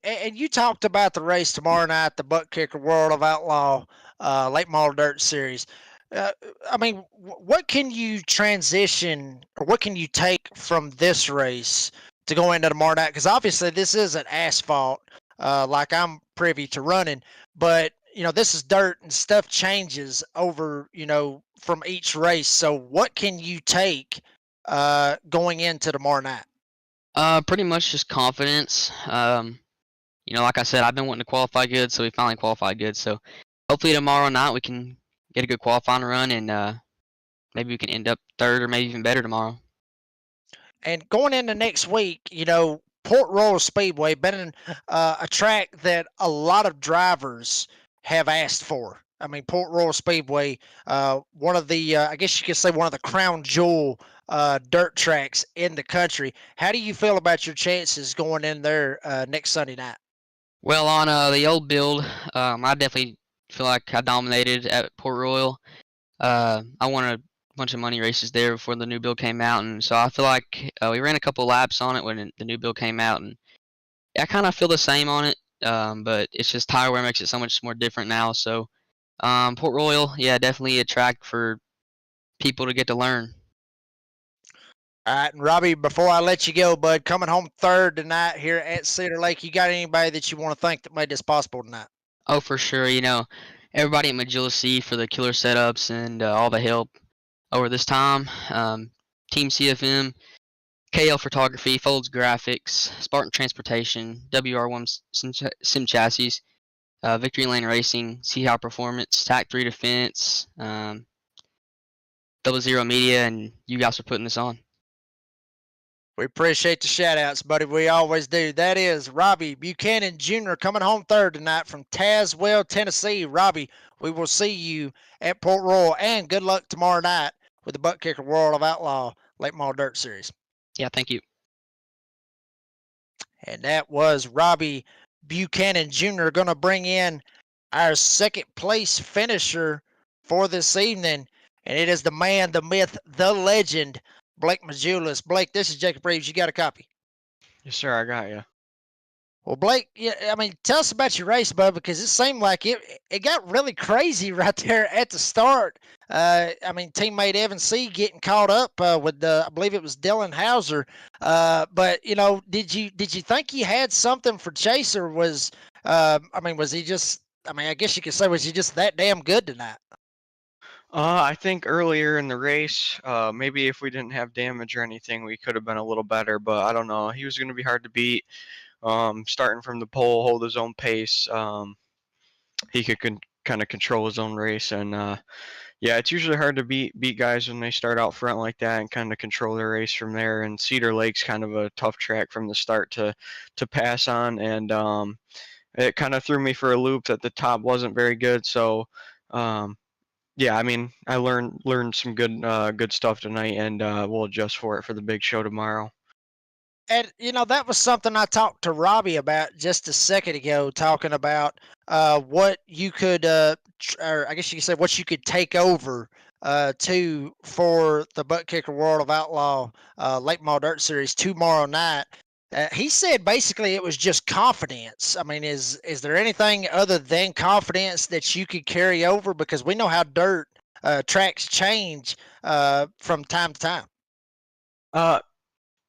C: And you talked about the race tomorrow night, the Butt Kicker World of Outlaw Late Model Dirt Series. I mean, what can you transition or what can you take from this race to go into tomorrow night? Because obviously this isn't asphalt like I'm privy to running, but this is dirt and stuff changes over from each race. So what can you take going into tomorrow night?
D: Pretty much just confidence. Like I said, I've been wanting to qualify good, so we finally qualified good. So hopefully tomorrow night we can get a good qualifying run, and maybe we can end up third or maybe even better tomorrow.
C: And going into next week, Port Royal Speedway been a track that a lot of drivers have asked for. I mean, Port Royal Speedway, one of the, I guess you could say one of the crown jewel dirt tracks in the country. How do you feel about your chances going in there next Sunday night?
D: Well, on the old build, I definitely feel like I dominated at Port Royal. I won a bunch of money races there before the new build came out, and so I feel like we ran a couple laps on it when the new build came out, and I kind of feel the same on it, but it's just tire wear makes it so much more different now. So Port Royal, yeah, definitely a track for people to get to learn.
C: All right, and Robbie, before I let you go, bud, coming home third tonight here at Cedar Lake, you got anybody that you want to thank that made this possible tonight?
D: Oh, for sure. Everybody at Magilla for the killer setups and all the help over this time. Team CFM, KL Photography, Folds Graphics, Spartan Transportation, WR1 Sim Chassis, Victory Lane Racing, Sea How Performance, TAC 3 Defense, 00 Media, and you guys for putting this on.
C: We appreciate the shout-outs, buddy. We always do. That is Robbie Buchanan Jr. coming home third tonight from Tazewell, Tennessee. Robbie, we will see you at Port Royal, and good luck tomorrow night with the Butt Kicker World of Outlaw Late Model Dirt Series.
D: Yeah, thank you.
C: And that was Robbie Buchanan Jr. going to bring in our second place finisher for this evening, and it is the man, the myth, the legend, Blake Majulis. Blake, this is Jacob Reeves. You got a copy?
E: Yes, sir. I got you.
C: Well, Blake, I mean, tell us about your race, bud, because it seemed like it got really crazy right there at the start. I mean, teammate Evan C. getting caught up with I believe it was Dylan Hauser. But did you think he had something for Chase, or was was he just? I mean, I guess you could say, was he just that damn good tonight?
E: I think earlier in the race, maybe if we didn't have damage or anything, we could have been a little better. But I don't know. He was going to be hard to beat. Starting from the pole, hold his own pace. He could kind of control his own race, and yeah, it's usually hard to beat guys when they start out front like that and kind of control their race from there. And Cedar Lake's kind of a tough track from the start to pass on, and it kind of threw me for a loop that the top wasn't very good. So. Yeah, I mean, I learned some good stuff tonight, and we'll adjust for it for the big show tomorrow.
C: And that was something I talked to Robbie about just a second ago, talking about what you could, or I guess you could say what you could take over for the Butt Kicker World of Outlaw Late Model Dirt Series tomorrow night. He said basically it was just confidence. I mean, is there anything other than confidence that you could carry over? Because we know how dirt tracks change from time to time.
E: Uh,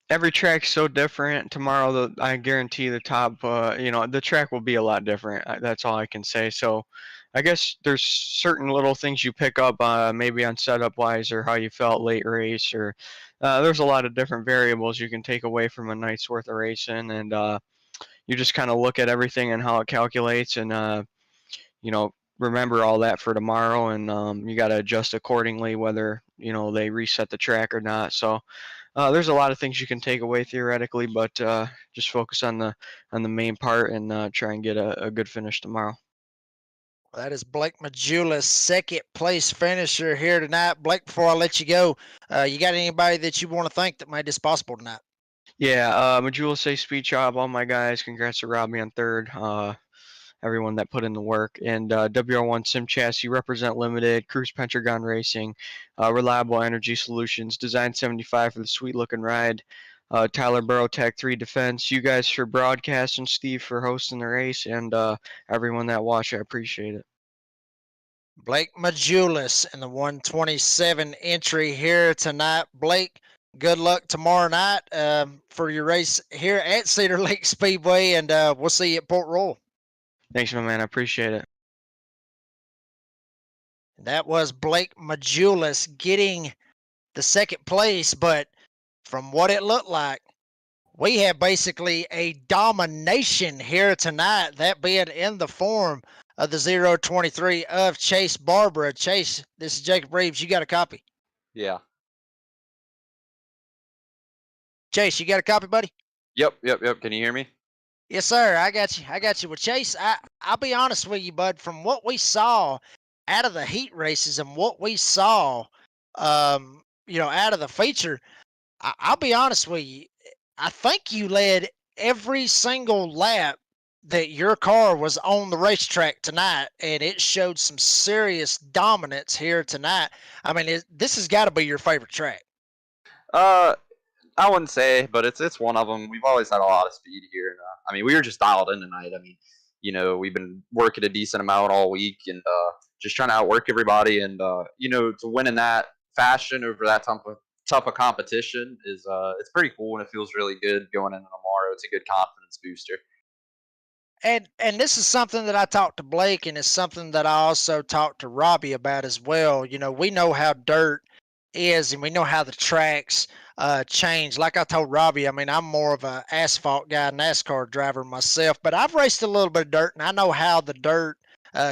E: every track's so different. Tomorrow, I guarantee the top, the track will be a lot different. That's all I can say. So, I guess there's certain little things you pick up, maybe on setup wise or how you felt late race, or there's a lot of different variables you can take away from a night's worth of racing, and you just kind of look at everything and how it calculates, and remember all that for tomorrow, and you got to adjust accordingly, whether they reset the track or not. So there's a lot of things you can take away theoretically, but just focus on the main part and try and get a good finish tomorrow.
C: That is Blake Majula's second place finisher here tonight. Blake, before I let you go, you got anybody that you want to thank that made this possible tonight?
E: Yeah, Majula say speed shop, all my guys. Congrats to Robbie on third. Everyone that put in the work. And WR1 Sim Chassis, Represent Limited, Cruise Pentagon Racing, Reliable Energy Solutions, Design 75 for the sweet looking ride, Tyler Burrow Tech 3 Defense, you guys for broadcasting, Steve for hosting the race, and everyone that watched, I appreciate it.
C: Blake Majulis in the 127 entry here tonight. Blake, good luck tomorrow night for your race here at Cedar Lake Speedway, and we'll see you at Port Royal.
E: Thanks, my man. I appreciate it.
C: That was Blake Majulis getting the second place, but from what it looked like, we have basically a domination here tonight, that being in the form of the 023 of Chase Barbara. Chase, this is Jacob Reeves. You got a copy?
F: Yeah.
C: Chase, you got a copy, buddy?
F: Yep. Can you hear me?
C: Yes, sir. I got you. Well, Chase, I'll be honest with you, bud. From what we saw out of the heat races and what we saw, out of the feature, I'll be honest with you. I think you led every single lap that your car was on the racetrack tonight, and it showed some serious dominance here tonight. I mean, this has got to be your favorite track.
F: I wouldn't say, but it's one of them. We've always had a lot of speed here. I mean, we were just dialed in tonight. I mean, we've been working a decent amount all week and just trying to outwork everybody. And to win in that fashion over that tough a competition is it's pretty cool, and it feels really good going into tomorrow. It's a good confidence booster.
C: And this is something that I talked to Blake, and it's something that I also talked to Robbie about as well. We know how dirt is, and we know how the tracks change. Like I told Robbie, I mean, I'm more of an asphalt guy, NASCAR driver myself, but I've raced a little bit of dirt, and I know how the dirt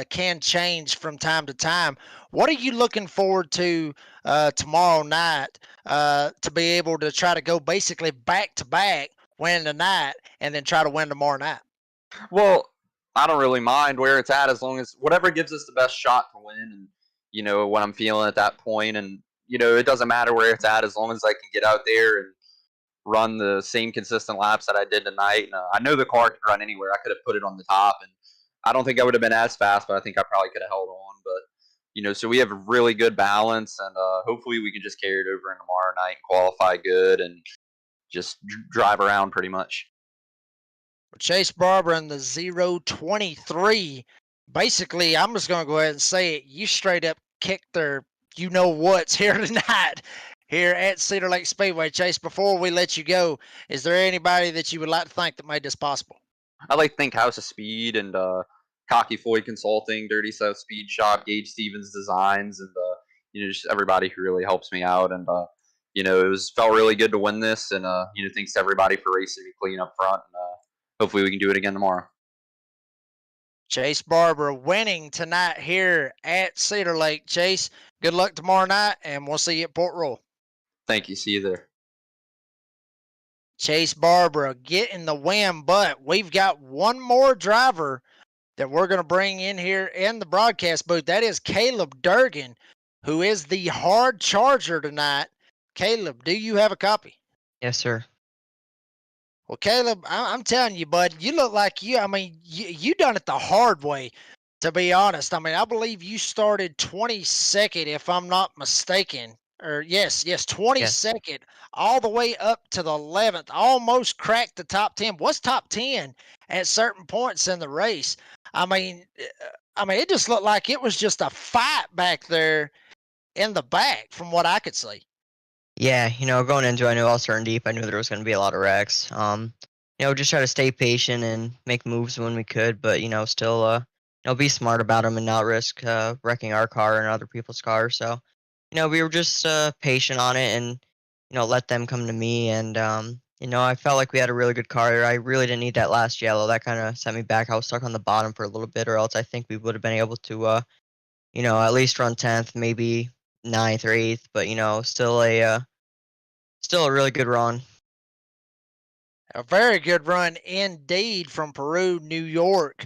C: can change from time to time. What are you looking forward to tomorrow night to be able to try to go basically back to back, win tonight, and then try to win tomorrow night?
F: Well, I don't really mind where it's at as long as whatever gives us the best shot to win, and what I'm feeling at that point, and it doesn't matter where it's at as long as I can get out there and run the same consistent laps that I did tonight. And, I know the car can run anywhere. I could have put it on the top, and I don't think I would have been as fast, but I think I probably could have held on. But so we have a really good balance, and hopefully we can just carry it over in tomorrow night, qualify good, and just drive around pretty much.
C: Chase Barber in the 023. Basically, I'm just going to go ahead and say it. You straight up kicked their what's here tonight here at Cedar Lake Speedway. Chase, before we let you go, is there anybody that you would like to thank that made this possible?
F: I like to thank House of Speed and Cocky Floyd Consulting, Dirty South Speed Shop, Gage Stevens Designs, and just everybody who really helps me out. And felt really good to win this, and thanks to everybody for racing me clean up front. And hopefully we can do it again tomorrow.
C: Chase Barber winning tonight here at Cedar Lake. Chase, good luck tomorrow night, and we'll see you at Port Royal.
F: Thank you. See you there.
C: Chase Barber getting the win, but we've got one more driver that we're going to bring in here in the broadcast booth. That is Caleb Durgan, who is the hard charger tonight. Caleb, do you have a copy?
D: Yes, sir.
C: Well, Caleb, I'm telling you, bud, you look like you done it the hard way, to be honest. I mean, I believe you started 22nd, if I'm not mistaken. Or yes, 22nd, all the way up to the 11th, almost cracked the top 10. Was top 10 at certain points in the race. I mean, it just looked like it was just a fight back there in the back from what I could see.
G: Yeah, going into it, I knew I was starting deep. I knew there was going to be a lot of wrecks. Just try to stay patient and make moves when we could, but still, be smart about them and not risk wrecking our car and other people's cars. So, we were just patient on it and let them come to me. And I felt like we had a really good car. I really didn't need that last yellow. That kind of set me back. I was stuck on the bottom for a little bit, or else I think we would have been able to, at least run 10th, maybe 9th or 8th. But still a really good run.
C: A very good run indeed from Peru, New York.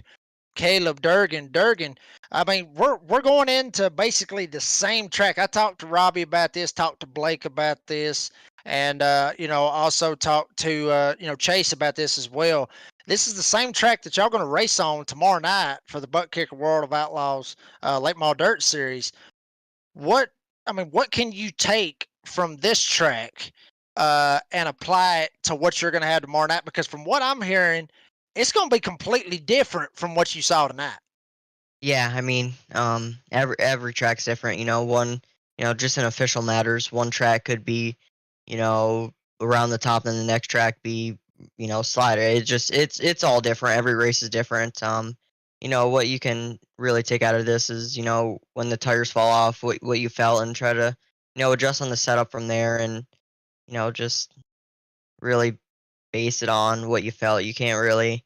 C: Caleb Durgan. Durgan, I mean, we're going into basically the same track. I talked to Robbie about this, talked to Blake about this, and also talked to Chase about this as well. This is the same track that y'all going to race on tomorrow night for the Butt Kicker World of Outlaws Late Model Dirt Series. What can you take from this track and apply it to what you're going to have tomorrow night? Because from what I'm hearing, it's going to be completely different from what you saw tonight.
G: Yeah, I mean, every track's different. One, just in official matters, one track could be, around the top, and the next track be, slider. It's all different. Every race is different. What you can really take out of this is, when the tires fall off, what you felt, and try to, adjust on the setup from there, and just really base it on what you felt. You can't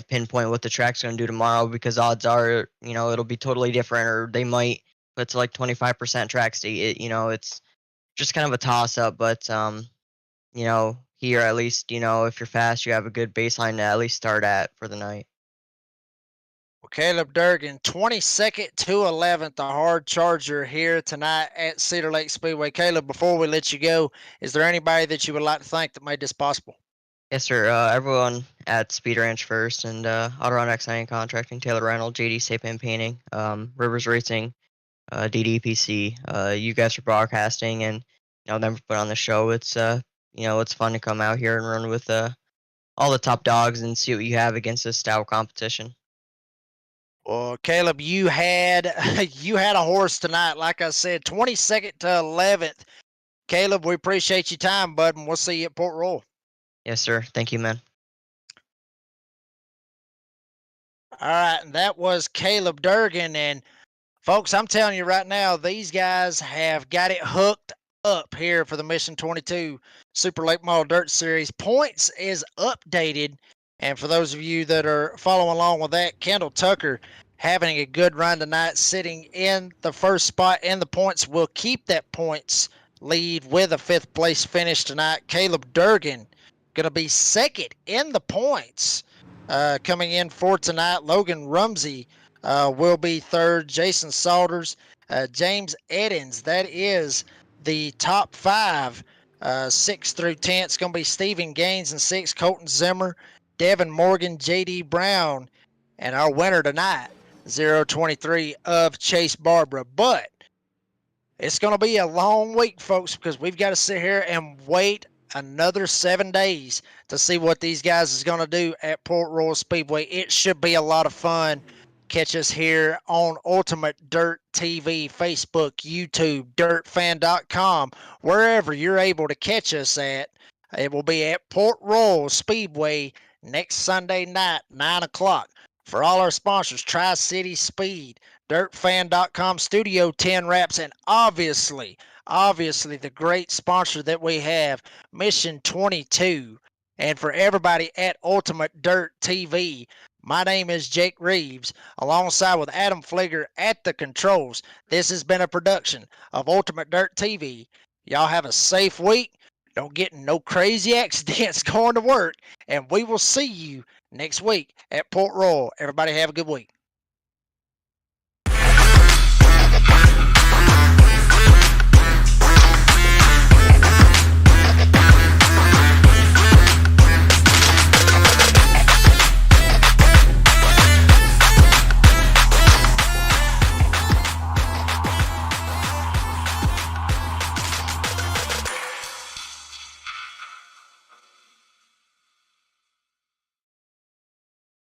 G: pinpoint what the track's going to do tomorrow, because odds are, it'll be totally different, or they might put to like 25% track state. It's just kind of a toss up, but here at least, if you're fast, you have a good baseline to at least start at for the night.
C: Well, Caleb Durgan, 22nd to 11th, the hard charger here tonight at Cedar Lake Speedway. Caleb, before we let you go, is there anybody that you would like to thank that made this possible?
G: Yes, sir. Everyone at Speed Ranch First, and Auto X90 Contracting, Taylor Reynolds, JD Sapin Painting, Rivers Racing, DDPC. You guys for broadcasting and them for putting on the show. It's it's fun to come out here and run with all the top dogs and see what you have against this style competition.
C: Well, Caleb, you had you had a horse tonight. Like I said, 22nd to 11th. Caleb, we appreciate your time, bud, and we'll see you at Port Royal.
G: Yes, sir. Thank you, man.
C: All right, and that was Caleb Durgan. And folks, I'm telling you right now, these guys have got it hooked up here for the Mission 22 Super Late Model Dirt Series. Points is updated. And for those of you that are following along with that, Kendall Tucker having a good run tonight, sitting in the first spot in the points, will keep that points lead with a 5th place finish tonight. Caleb Durgan going to be second in the points coming in for tonight. Logan Rumsey will be third. Jason Salters, James Eddins. That is the top 5, 6 through 10. It's going to be Stephen Gaines in 6, Colton Zimmer, Devin Morgan, J.D. Brown, and our winner tonight, 023 of Chase Barbara. But it's going to be a long week, folks, because we've got to sit here and wait another 7 days to see what these guys is going to do at Port Royal Speedway. It should be a lot of fun. Catch us here on Ultimate Dirt TV, Facebook, YouTube, dirtfan.com, wherever you're able to catch us at. It will be at Port Royal Speedway next Sunday night, 9 o'clock. For all our sponsors, Tri-City Speed, dirtfan.com, Studio 10 Wraps, and obviously the great sponsor that we have, Mission 22. And for everybody at Ultimate Dirt TV, my name is Jake Reeves, alongside with Adam Fligger at the controls. This has been a production of Ultimate Dirt TV. Y'all have a safe week. Don't get in no crazy accidents going to work. And we will see you next week at Port Royal. Everybody have a good week.